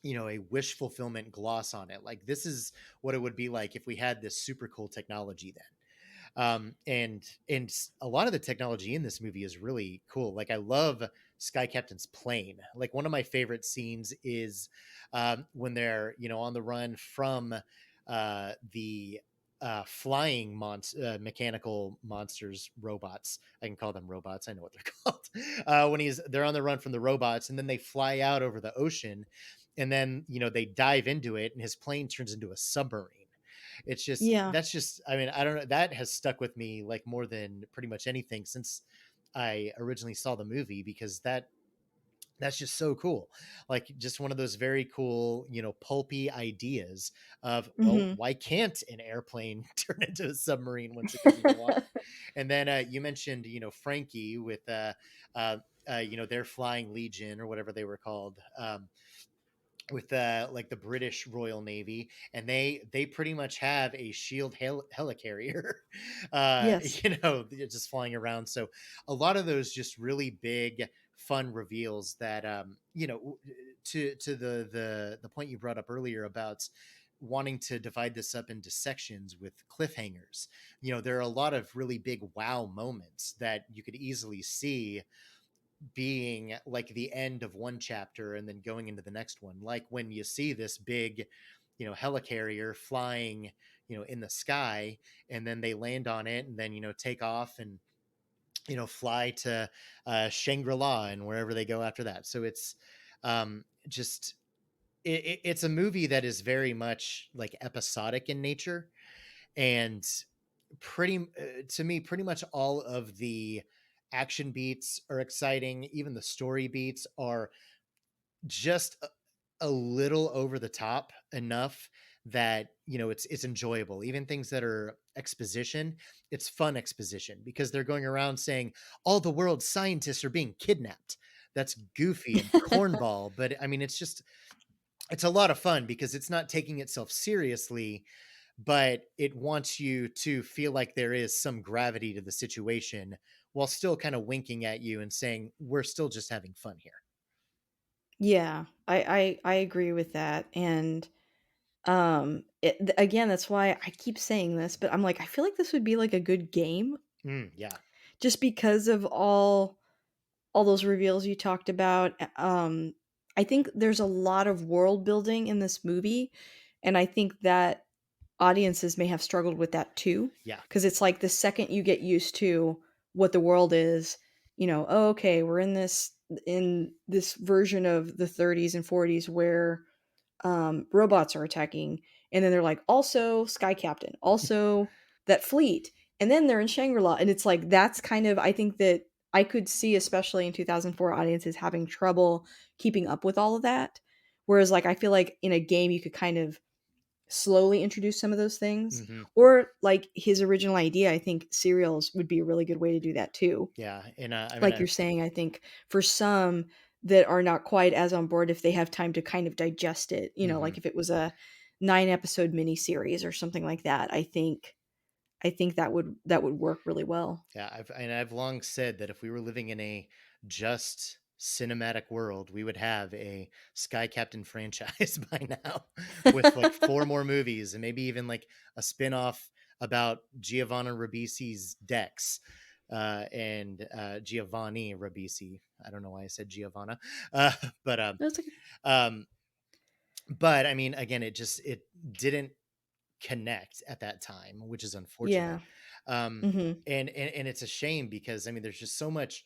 a wish fulfillment gloss on it. Like this is what it would be like if we had this super cool technology then. And a lot of the technology in this movie is really cool. Like I love Sky Captain's plane. Like one of my favorite scenes is when they're on the run from the flying mechanical monsters, robots. I can call them robots. I know what they're called. When they're on the run from the robots, and then they fly out over the ocean, and then they dive into it, and his plane turns into a submarine. It's just Yeah. that's just I mean, I don't know, that has stuck with me like more than pretty much anything since I originally saw the movie, because that's just so cool. Like just one of those very cool, pulpy ideas of, well, Hmm. why can't an airplane turn into a submarine once it goes into the water? And then you mentioned, Frankie with their flying legion or whatever they were called. With like the British Royal Navy, and they pretty much have a shield helicarrier, Yes. just flying around. So a lot of those just really big fun reveals that to the point you brought up earlier about wanting to divide this up into sections with cliffhangers. There are a lot of really big wow moments that you could easily see being like the end of one chapter and then going into the next one, like when you see this big helicarrier flying in the sky, and then they land on it and then take off and fly to Shangri-La and wherever they go after that. So it's just it's a movie that is very much like episodic in nature, and to me pretty much all of the action beats are exciting. Even the story beats are just a little over the top enough that it's enjoyable. Even things that are exposition, it's fun exposition because they're going around saying all the world's scientists are being kidnapped. That's goofy and cornball, but I mean it's a lot of fun because it's not taking itself seriously, but it wants you to feel like there is some gravity to the situation while still kind of winking at you and saying we're still just having fun here. Yeah, I agree with that, and again, that's why I keep saying this, but I'm like, I feel like this would be like a good game, Yeah. just because of all those reveals you talked about. I think there's a lot of world building in this movie, and I think that audiences may have struggled with that too, Yeah. because it's like the second you get used to what the world is, oh, okay, we're in this version of the 30s and 40s where robots are attacking, and then they're like, also Sky Captain, also that fleet, and then they're in Shangri-La, and it's like that's kind of I think that I could see, especially in 2004, audiences having trouble keeping up with all of that. Whereas, like, I feel like in a game you could kind of slowly introduce some of those things, Hmm. or like his original idea. I think serials would be a really good way to do that too, Yeah. And I mean, like you're saying. I think for some that are not quite as on board, if they have time to kind of digest it, like mhm. if it was a 9 episode miniseries or something like that, I think that would work really well. Yeah, I've long said that if we were living in a just cinematic world, we would have a Sky Captain franchise by now with like four more movies and maybe even like a spin-off about Giovanna Ribisi's Dex, and Giovanni Ribisi. I don't know why I said Giovanna, uh, but um, That's like, um, but I mean, again, it didn't connect at that time, which is unfortunate. yeah. Um, Mm-hmm. and it's a shame because I mean, there's just so much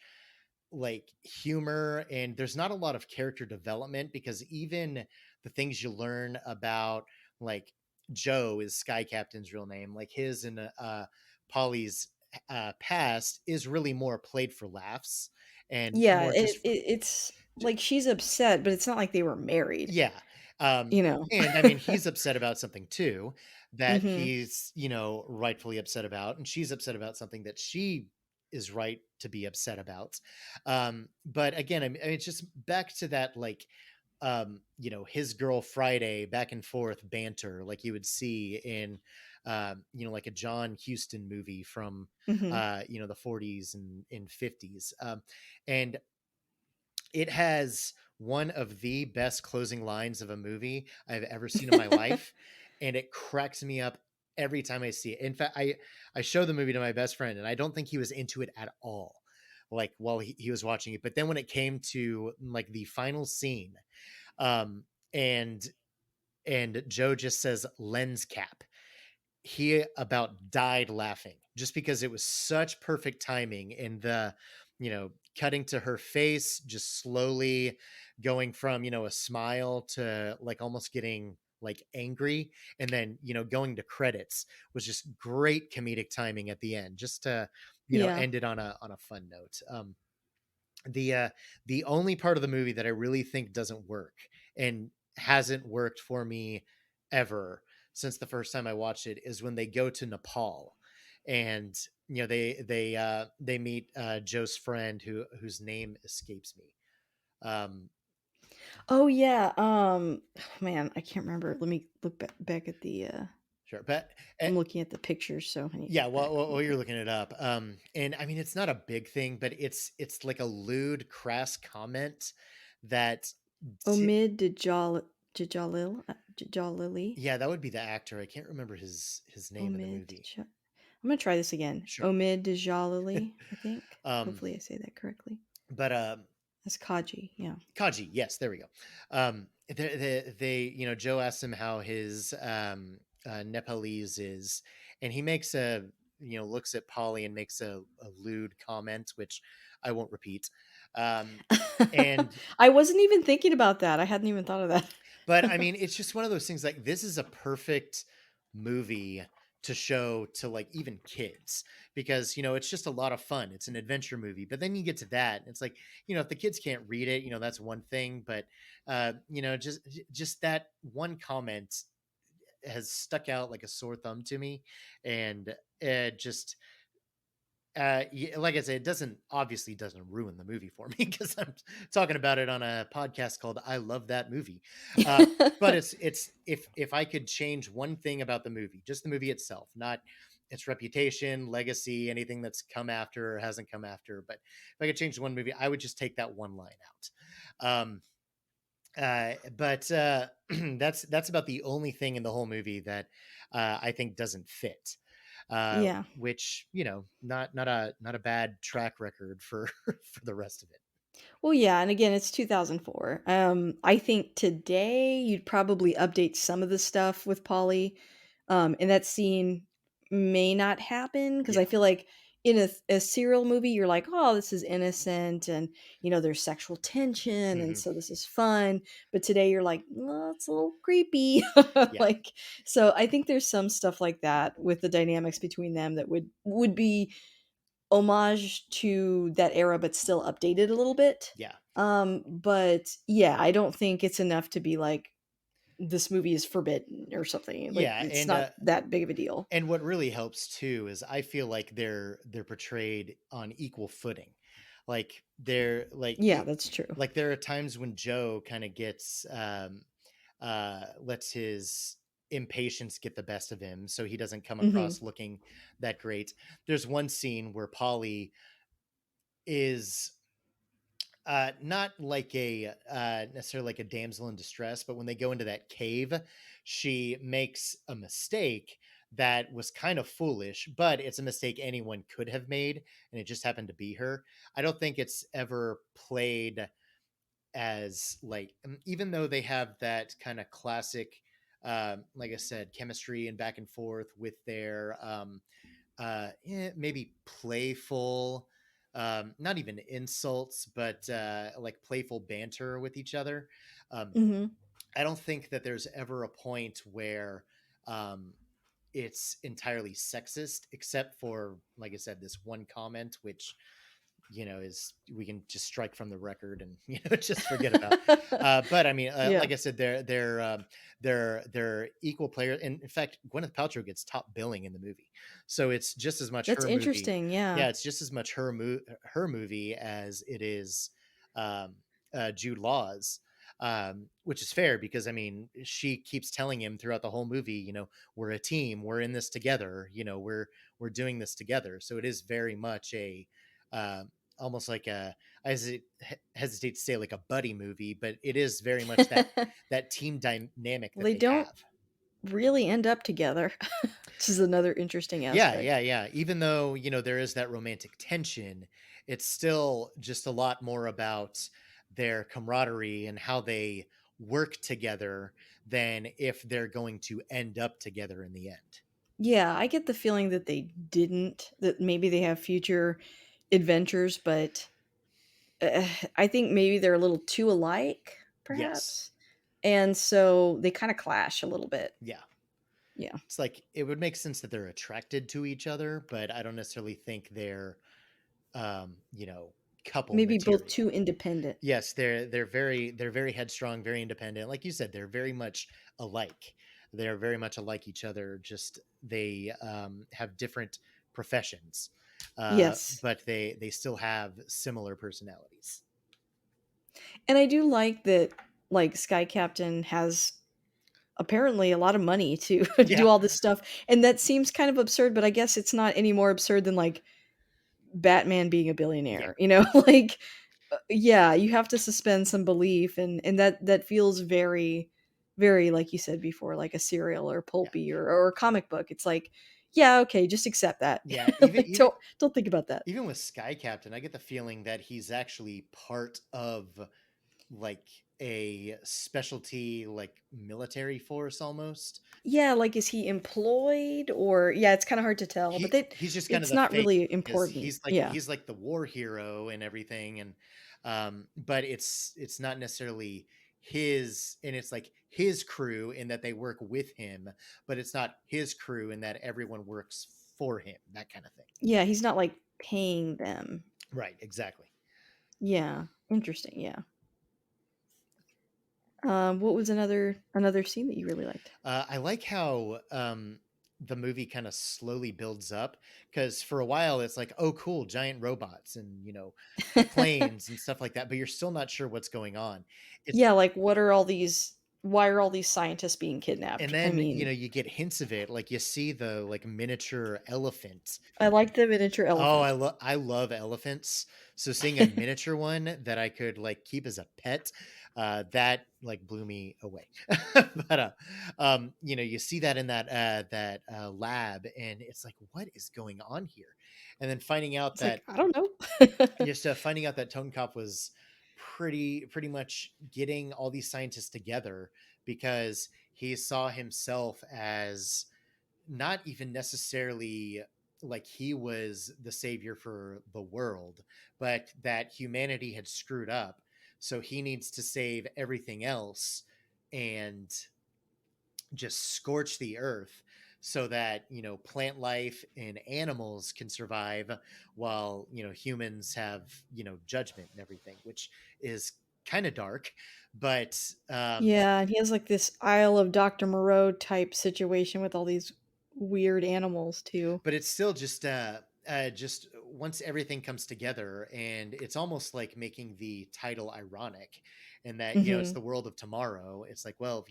like humor, and there's not a lot of character development, because even the things you learn about, like, Joe is Sky Captain's real name, like his and Polly's past is really more played for laughs and Yeah, more just it's like she's upset, but it's not like they were married, yeah. Um, you know? and I mean, he's upset about something too that Mm-hmm. he's, rightfully upset about. And she's upset about something that she is right to be upset about. But again, I mean, it's just back to that, like, his girl Friday back and forth banter, like you would see in, like a John Huston movie from, Mm-hmm. the 40s and 50s. And it has one of the best closing lines of a movie I've ever seen in my life, and it cracks me up every time I see it. In fact, I show the movie to my best friend, and I don't think he was into it at all, like while he was watching it. But then when it came to like the final scene, um, and Joe just says lens cap, he about died laughing just because it was such perfect timing, and the cutting to her face just slowly going from a smile to like almost getting like angry, and then going to credits was just great comedic timing at the end, just to Yeah. end it on a fun note. The the only part of the movie that I really think doesn't work, and hasn't worked for me ever since the first time I watched it, is when they go to Nepal, and they meet Joe's friend, whose name escapes me. Um, Oh yeah. Man, I can't remember. Let me look back at the. sure, but I'm looking at the pictures, so I need to yeah, look back real while you're quick. looking it up, and I mean, it's not a big thing, but it's like a lewd, crass comment that. Omid Djalil Djalili. Yeah, that would be the actor. I can't remember his name in the Omid movie. Dja- I'm gonna try this again. Sure. Omid Djalili, I think. um, Hopefully, I say that correctly. but That's Kaji. Yeah. Kaji, yes, there we go. Joe asks him how his Nepalese is, and he makes looks at Polly and makes a lewd comment, which I won't repeat. And I wasn't even thinking about that. I hadn't even thought of But I that. mean, it's just one of those things, like this is a perfect movie to show to like even kids, because it's just a lot of fun. It's an adventure movie. But then you get to that and it's like, if the kids can't read it, that's one thing, but just that one comment has stuck out like a sore thumb to me. And just like I said, it doesn't ruin the movie for me because I'm talking about it on a podcast called "I Love That Movie." Uh, but it's if I could change one thing about the movie, just the movie itself, not its reputation, legacy, anything that's come after or hasn't come after, but if I could change one movie, I would just take that one line out. But that's about the only thing in the whole movie that I think doesn't fit. Yeah. Which not a bad track record for for the rest of it. Well, yeah, and again, it's 2004. I think today you'd probably update some of the stuff with Polly, and that scene may not happen because I Yeah. feel like in a serial movie, you're like, oh, this is innocent, and there's sexual tension, and Hmm. so this is fun. But today, you're like, well, it's a little creepy, Yeah. like. So I think there's some stuff like that with the dynamics between them that would be homage to that era, but still updated a little bit. Yeah. But yeah, I don't think it's enough to be like this movie is forbidden or something. Like Yeah. it's not that big of a deal. And what really helps too is I feel like they're portrayed on equal footing. Like they're Yeah, that's true. like there are times when Joe kind of gets lets his impatience get the best of him, so he doesn't come Hmm. across looking that great. There's one scene where Polly is not like a necessarily like a damsel in distress, but when they go into that cave, she makes a mistake that was kind of foolish, but it's a mistake anyone could have made, and it just happened to be her. I don't think it's ever played as like, even though they have that kind of classic, like I said, chemistry and back and forth with their maybe playful, not even insults, but like playful banter with each other. Um, Mm-hmm. I don't think that there's ever a point where um, it's entirely sexist, except for, like I said, this one comment, which is, we can just strike from the record and just forget about. But I mean, Yeah. like I said, they're equal players. And in fact, Gwyneth Paltrow gets top billing in the movie, so it's just as much That's her movie. interesting. Yeah. Yeah, it's just as much her movie as it is um, Jude Law's. Which is fair, because I mean, she keeps telling him throughout the whole movie, we're a team, we're in this together, we're doing this together. So it is very much a uh, almost like a, I hesitate to say like a buddy movie, but it is very much that team dynamic Well, that they they don't have. really end up together, which is another interesting Yeah, aspect. yeah, yeah. Even though, there is that romantic tension, it's still just a lot more about their camaraderie and how they work together than if they're going to end up together in the end. Yeah, I get the feeling that they didn't, that maybe they have future adventures, but I think maybe they're a little too alike, Yes. perhaps. And so they kind of clash a little bit. Yeah. Yeah. It's like it would make sense that they're attracted to each other, but I don't necessarily think they're um, you know, couple Maybe both too material. independent. Yes, they're very headstrong, very independent. Like you said, they're very much alike. They're very much alike each other. Just they have different professions, Yes. but they still have similar personalities. And I do like that, like, Sky Captain has apparently a lot of money to do Yeah, all this stuff. And that seems kind of absurd, but I guess it's not any more absurd than like Batman being a yeah, billionaire, like yeah, you have to suspend some belief, and that feels very, very, like you said before, like a serial or yeah, pulpy or a comic book. It's like, yeah, okay, just accept that. yeah. Even Like, even don't think about that. even with Sky Captain, I get the feeling that he's actually part of like a specialty, like military force almost. Yeah, like, is he employed, or yeah, it's kind of hard to tell, but He's just kind of it's the not face, really because important. Yeah. he's like the war hero and everything. And but it's not necessarily his, and it's like his crew in that they work with him, but it's not his crew in that everyone works for him, that kind of thing. Yeah, he's not like paying them. Right, exactly. Yeah, interesting. Yeah. What was another scene that you really liked? I like how the movie kind of slowly builds up, because for a while it's like, oh, cool, giant robots and planes and stuff like that, but you're still not sure what's going on. It's Yeah, like, what are all these why are all these scientists being And kidnapped? I then mean, you get hints of it, like you see the like miniature elephant. I like the miniature Oh, elephant. I love elephants. So seeing a miniature one that I could like keep as a pet, that like blew me away. But you see that in that lab, and it's like, what is going on here? And then It's like, I don't know. finding out that Tone Cop was pretty much getting all these scientists together because he saw himself as not even necessarily like he was the savior for the world, but that humanity had screwed up. So he needs to save everything else and just scorch the earth so that, plant life and animals can survive, while, humans have, judgment and everything, which is kind of dark. But Yeah, and he has, like, this Isle of Dr. Moreau type situation with all these weird animals too. it's still just once everything comes together, and it's almost like making the title ironic, and that, it's Mhm. the world of tomorrow. It's like, well,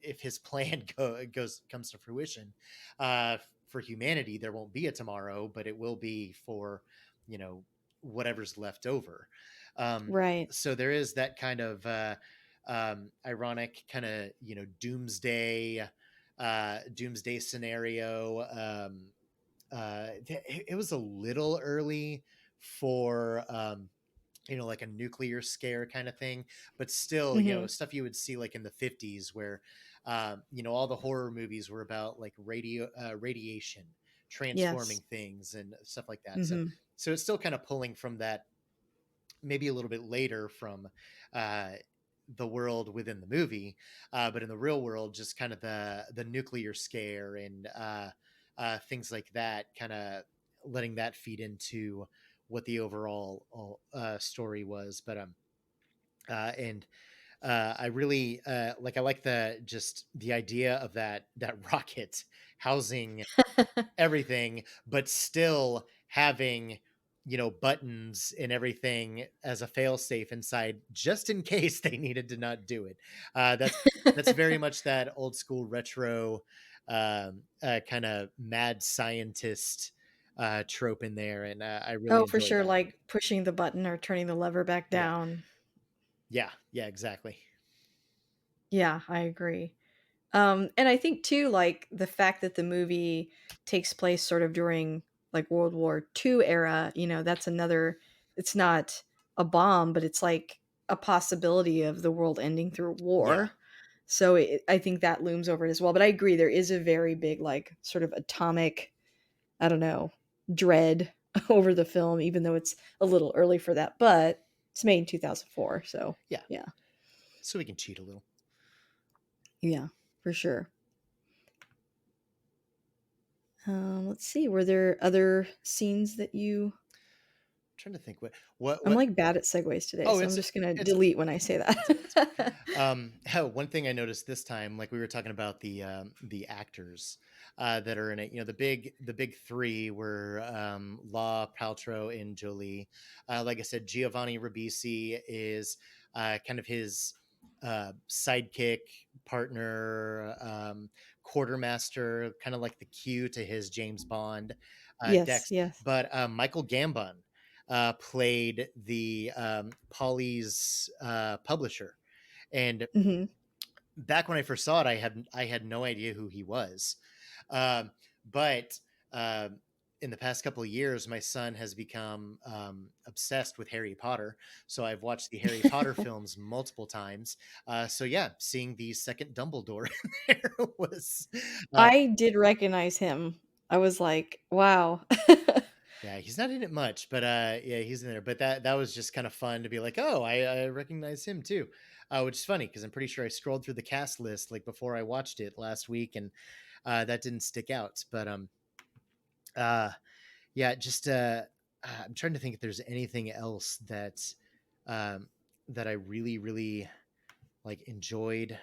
if his plan comes to fruition, for humanity, there won't be a tomorrow, but it will be for, you know whatever's left over. um Right. so there is that kind of ironic kind of, doomsday doomsday scenario. It was a little early for like a nuclear scare kind of thing, but still, Hmm. stuff you would see like in the 50s where all the horror movies were about like radiation transforming Yes. things and stuff like that. so Hmm. so it's still kind of pulling from that, maybe a little bit later from uh the world within the movie, but in the real world, just kind of the nuclear scare and things like that, kind of letting that feed into what the overall story was. But and I really I like the idea of that rocket housing everything, but still having buttons and everything as a failsafe inside, just in case they needed to not do it. That's very much that old school retro kind of mad scientist trope in there, and I really Oh, for enjoyed sure, that. like pushing the button or turning the lever back Yeah, down. yeah, exactly. Yeah, I agree. And I think too, like the fact that the movie takes place sort of during like World War II era, that's another, it's not a bomb, but it's like a possibility of the world ending through Yeah, war. So I think that looms over it as well. But I agree, there is a very big, like, sort of atomic, I don't know, dread over the film, even though it's a little early for that. But it's made in 2004. So yeah. yeah, So we can cheat a little. yeah, for sure. Let's see. Were there other scenes that you? Trying to think what I'm like bad at segues today, oh so I'm it's just gonna it's delete when I say It's okay. It's okay. that. One thing I noticed this time, like we were talking about the actors that are in it. The big three were Law, Paltrow, and Jolie. Like I said, Giovanni Ribisi is kind of his sidekick partner, quartermaster, kind of like the Q to his James Bond Yes, Dex. yes. But Michael Gambon played the Polly's publisher. And Hmm. back when I first saw it, I had no idea who he was. Um, but in the past couple of years, my son has become obsessed with Harry Potter. So I've watched the Harry Potter films multiple times. So yeah, seeing the second Dumbledore in there was uh, I did recognize him. I was like, wow. yeah, he's not in it much, but yeah, he's in there. But that was just kind of fun to be like, oh, I recognize him too, which is funny because I'm pretty sure I scrolled through the cast list like before I watched it last week, and that didn't stick out. But uh, yeah, just I'm trying to think if there's anything else um, that I really really like enjoyed.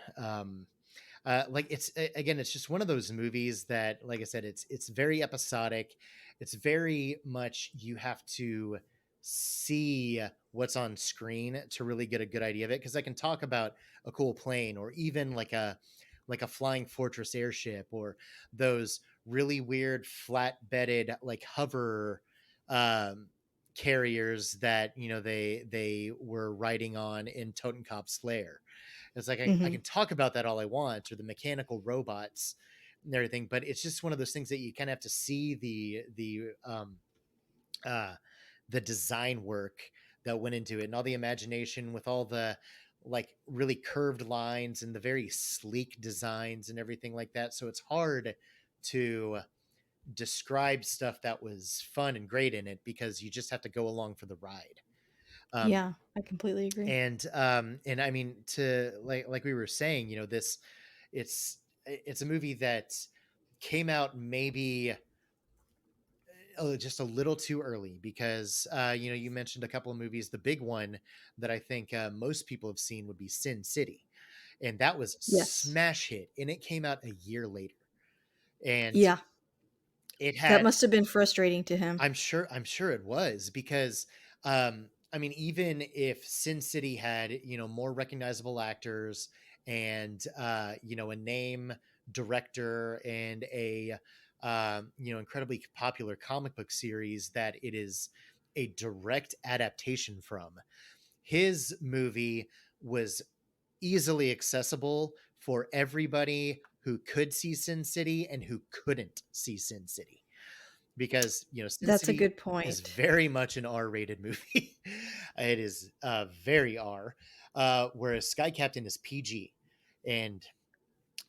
Like again, it's just one of those movies that, like I said, it's very episodic. It's very much you have to see what's on screen to really get a good idea of it, because I can talk about a cool plane or even like a flying fortress airship, or those really weird flat bedded like hover um carriers that they were riding on in Totenkopf's Lair. It's like I Hmm. can talk about that all I want, or the mechanical robots and everything, but it's just one of those things that you kind of have to see uh, the design work that went into it, and all the imagination with all the like really curved lines and the very sleek designs and everything like that. So it's hard to describe stuff that was fun and great in it, because you just have to go along for the ride. Um, Yeah, I completely agree. and I mean, to like we were saying, it's a movie that came out maybe just a little too early, because you mentioned a couple of movies. The big one that I think most people have seen would be Sin City, and that was a Yes. smash hit, and it came out a year later, and Yeah, it that had must have been frustrating to him. I'm sure it was, because I mean, even if Sin City had, more recognizable actors and a name director and a incredibly popular comic book series that it is a direct adaptation from, his movie was easily accessible for everybody who could see Sin City and who couldn't see Sin City, because Sin That's a City good is point. very much an R-rated movie. It is very R, whereas Sky Captain is PG. And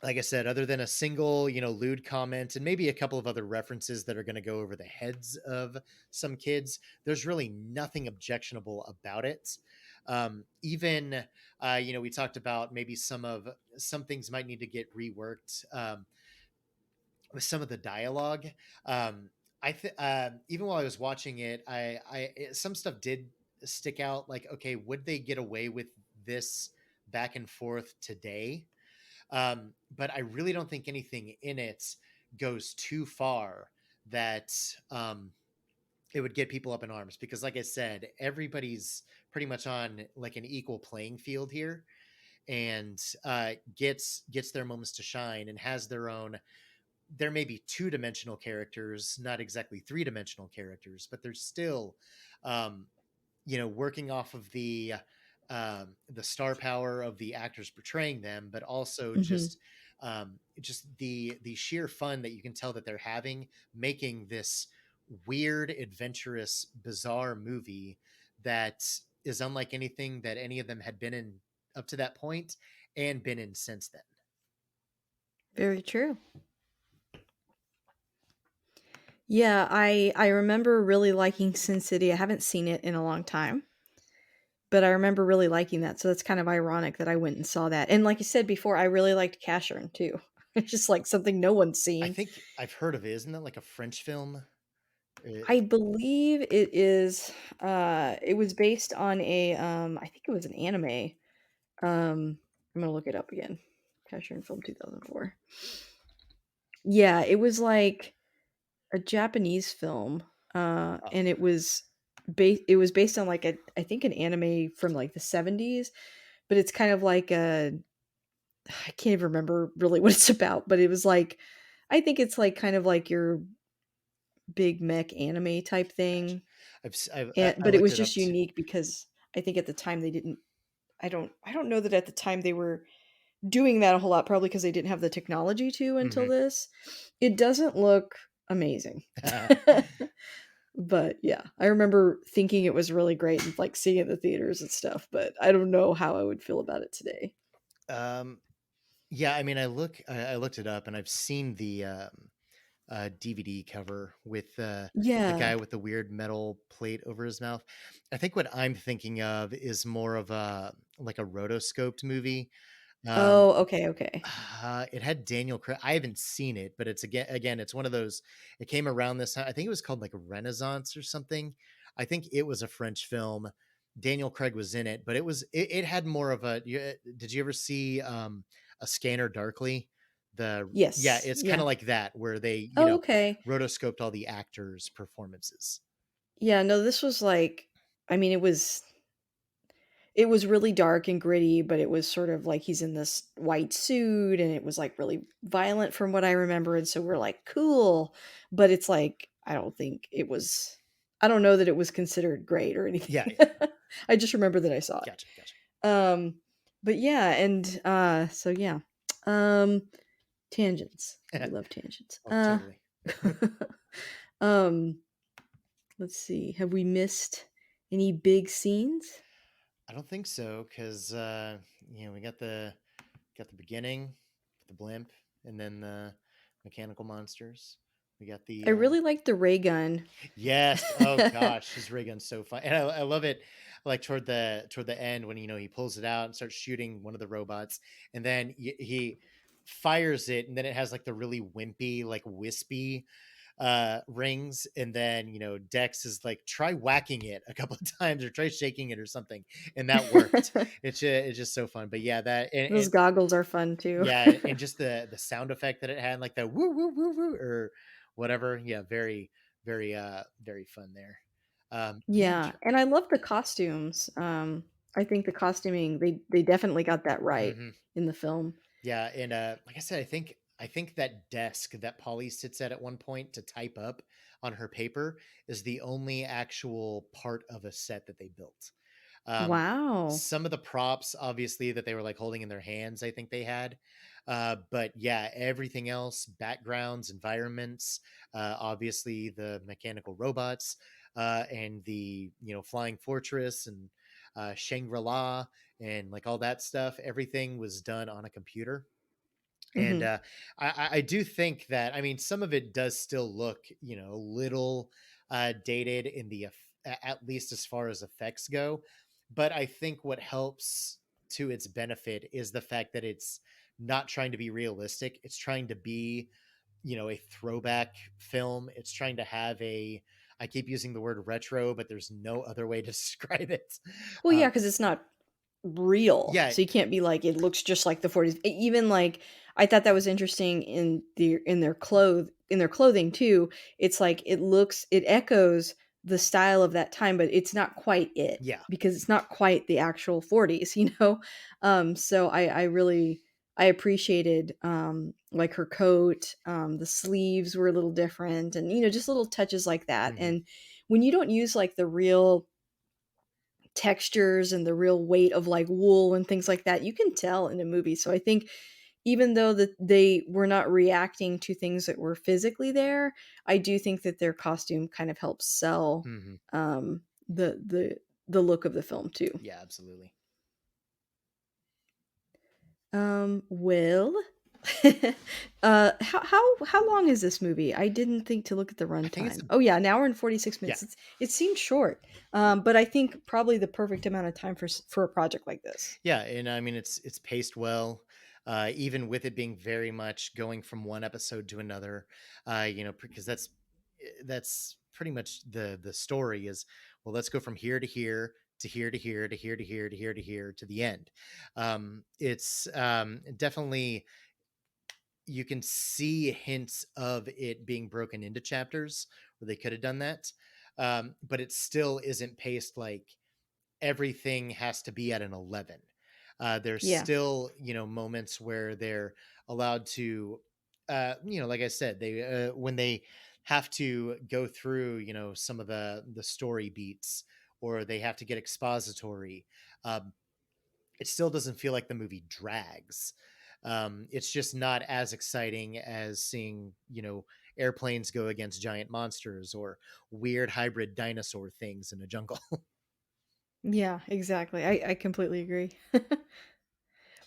like I said, other than a single, lewd comment and maybe a couple of other references that are going to go over the heads of some kids, there's really nothing objectionable about it. Even, we talked about maybe some things might need to get reworked with some of the dialogue. Even while I was watching it, some stuff did stick out. Like, okay, would they get away with this back and forth today? But I really don't think anything in it goes too far that it would get people up in arms, because like I said, everybody's pretty much on like an equal playing field here, and gets their moments to shine and has their own. There may be two-dimensional characters, not exactly three-dimensional characters, but they're still um, working off of the star power of the actors portraying them, but also Hmm. just the sheer fun that you can tell that they're having making this weird, adventurous, bizarre movie that is unlike anything that any of them had been in up to that point and been in since then. Very true. Yeah, I remember really liking Sin City. I haven't seen it in a long time, but I remember really liking that. So that's kind of ironic that I went and saw that. And like you said before, I really liked Cashern too. It's just like something no one's I seen. think I've heard of it. Isn't that like a French film? I believe it is it was based on a I think it was an anime. I'm gonna look it up again. Cashern film 2004. Yeah, it was like a Japanese film, Oh, and it was based on like a I think an anime from like the 70s, but it's kind of like a I can't even remember really what it's about, but it was like I think it's like kind of like your big mech anime type gotcha. thing. I And but it looked was it up just too. unique because I think at the time they didn't I don't know that at the time they were doing that a whole lot, probably because they didn't have the technology to until Hmm. this. It doesn't look amazing. But yeah, I remember thinking it was really great and like seeing it in the theaters and stuff, but I don't know how I would feel about it today. um, yeah, I mean, I looked it up, and I've seen the DVD cover with the Yeah. guy with the weird metal plate over his mouth. I think what I'm thinking of is more of a like a rotoscoped movie. Um, Oh, okay, okay. it had Daniel Craig. I haven't seen it, but it's again, it's one of those. It came around this time. I think it was called like Renaissance or something. I think it was a French film. Daniel Craig was in it, but it had more of a. Did you ever see A Scanner Darkly? Yeah, Yes. it's kind of Yeah. like that, where they Oh, okay. rotoscoped all the actors' performances. Yeah, no, this was like I mean, it was really dark and gritty, but it was sort of like he's in this white suit and it was like really violent from what I remember. And so we're like, cool. But it's like, I don't know that it was considered great or Yeah, anything. yeah, I just remember that I saw it. gotcha, gotcha. Um, but yeah, and so yeah. Um, Tangents. We love tangents. Oh, totally. Um, let's see. Have we missed any big scenes? I don't think so, because we got the beginning, the blimp, and then the mechanical monsters. We got I the really like the ray gun. yes. Oh gosh, his ray gun's so fun, and I love it. Like toward the end when he pulls it out and starts shooting one of the robots, and then he fires it, and then it has like the really wimpy, like wispy rings, and then Dex is like, try whacking it a couple of times or try shaking it or something, and that worked. It's just so fun. But yeah, that Those and goggles are fun too. yeah, and just the sound effect that it had, like the woo woo woo woo or whatever. Yeah, very fun there. Yeah, I'm Yeah, sure. and I love the costumes. I think the costuming they definitely got that right Hmm. in the film. Yeah, and like I said, I think that desk that Polly sits at one point to type up on her paper is the only actual part of a set that they built. Um, Wow. some of the props, obviously, that they were like holding in their hands, I think they had. But yeah, everything else, backgrounds, environments, obviously the mechanical robots, and the flying fortress and Shangri-La and like all that stuff, everything was done on a computer. And Hmm. I do think that, I mean, some of it does still look, a little dated in the at least as far as effects go. But I think what helps to its benefit is the fact that it's not trying to be realistic. It's trying to be, a throwback film. It's trying to have a, I keep using the word retro, but there's no other way to describe it. Well, Uh, yeah, because it's not real. yeah, So you can't be like it looks just like the 40s. Even like I thought that was interesting in their clothing too. It's like it echoes the style of that time, but it's not quite it yeah. because it's not quite the actual 40s, you know? So I really I appreciated like her coat, the sleeves were a little different and just little touches like that. Hmm. And when you don't use like the real textures and the real weight of like wool and things like that, you can tell in a movie. So I think even though that they were not reacting to things that were physically there, I do think that their costume kind of helps sell Hmm. um, the look of the film too. Yeah, absolutely. Will, how long is this movie? I didn't think to look at the I think it's runtime. Oh yeah, an hour and 46 minutes. yeah. It seems short, but I think probably the perfect amount of time for a project like this. Yeah, and I mean it's paced well, even with it being very much going from one episode to another. Because that's pretty much the story is, well, let's go from here to here to here to here to here to here to here to here to the end. It's definitely, you can see hints of it being broken into chapters where they could have done that, but it still isn't paced like everything has to be at an 11. There's Yeah. still, moments where they're allowed to, like I said, they when they have to go through, some of the story beats, or they have to get expository. Um, it still doesn't feel like the movie drags. It's just not as exciting as seeing, airplanes go against giant monsters or weird hybrid dinosaur things in a jungle. Yeah, exactly. I completely agree.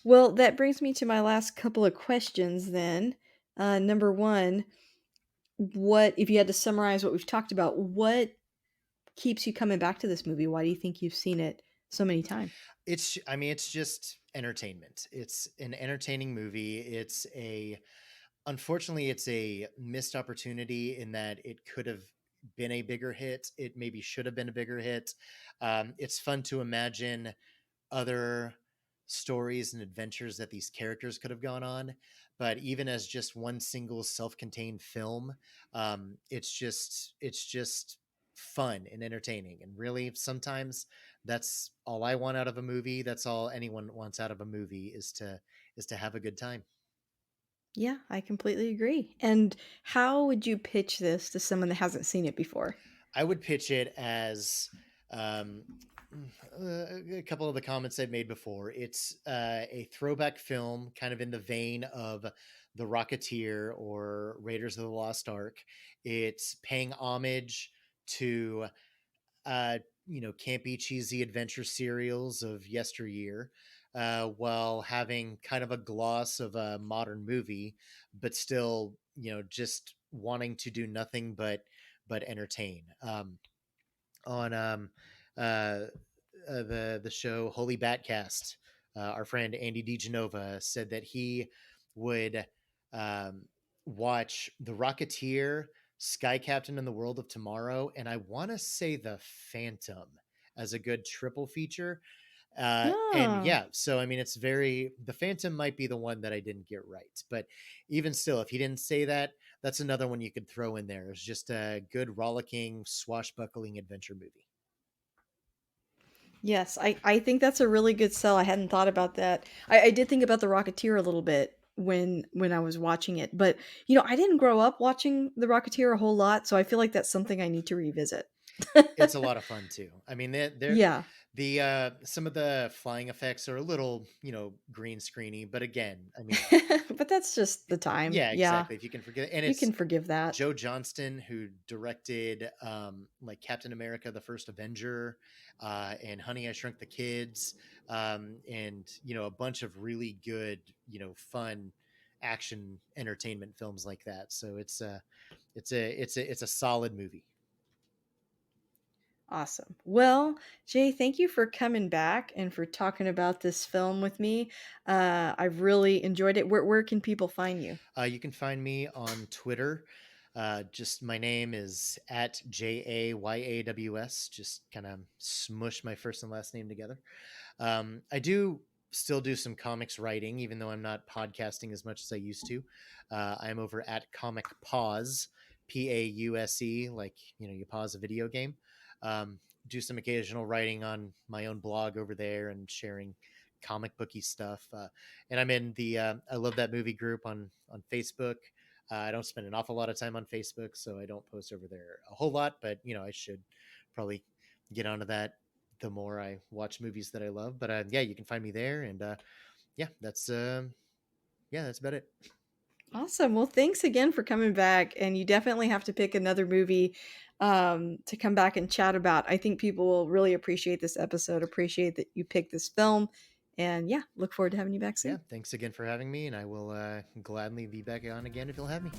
Well, that brings me to my last couple of questions then. Number one, what, if you had to summarize what we've talked about, what keeps you coming back to this movie? Why do you think you've seen it so many times? I mean, it's just entertainment. It's an entertaining movie. Unfortunately, it's a missed opportunity in that it could have been a bigger hit. It maybe should have been a bigger hit. It's fun to imagine other stories and adventures that these characters could have gone on. But even as just one single self-contained film, it's just fun and entertaining. And really, sometimes that's all I want out of a movie. That's all anyone wants out of a movie, is to have a good time. Yeah, I completely agree. And how would you pitch this to someone that hasn't seen it before? I would pitch it as, um, a couple of the comments I've made before. It's a throwback film, kind of in the vein of The Rocketeer or Raiders of the Lost Ark. It's paying homage to, campy, cheesy adventure serials of yesteryear, while having kind of a gloss of a modern movie, but still, just wanting to do nothing but entertain. On uh, the show Holy Batcast, our friend Andy DeGenova said that he would, um, watch The Rocketeer, Sky Captain, and the World of Tomorrow, and I want to say The Phantom as a good triple feature. And Ah, yeah, so I mean, the Phantom might be the one that I didn't get right, but even still, if he didn't say that, that's another one you could throw in there. It's just a good, rollicking, swashbuckling adventure movie. yes, I think that's a really good sell. I hadn't thought about that. I did think about The Rocketeer a little bit when I was watching it, but I didn't grow up watching The Rocketeer a whole lot, so I feel like that's something I need to revisit. It's a lot of fun too. I mean, Yeah. the some of the flying effects are a little, green screeny, but again, I mean, But that's just the time. yeah, Yeah. exactly. If you can forget, and You it's can forgive that. Joe Johnston who directed like Captain America: The First Avenger, and Honey I Shrunk the Kids, and a bunch of really good, fun action entertainment films like that. So it's a solid movie. Awesome. Well, Jay, thank you for coming back and for talking about this film with me. I've really enjoyed it. Where can people find you? You can find me on Twitter. Just my name is at JAYAWS. Just kind of smush my first and last name together. I do still do some comics writing, even though I'm not podcasting as much as I used to. I'm over at Comic Pause, Pause, like you pause a video game. Um, do some occasional writing on my own blog over there and sharing comic booky stuff. And I'm in the I love that movie group on Facebook. I don't spend an awful lot of time on Facebook, so I don't post over there a whole lot. But I should probably get onto that the more I watch movies that I love. But yeah, you can find me there, and yeah, that's about it. Awesome. Well, thanks again for coming back. And you definitely have to pick another movie to come back and chat about. I think people will really appreciate this episode, appreciate that you picked this film. And yeah, look forward to having you back Yeah, soon. thanks again for having me, and I will gladly be back on again if you'll have me.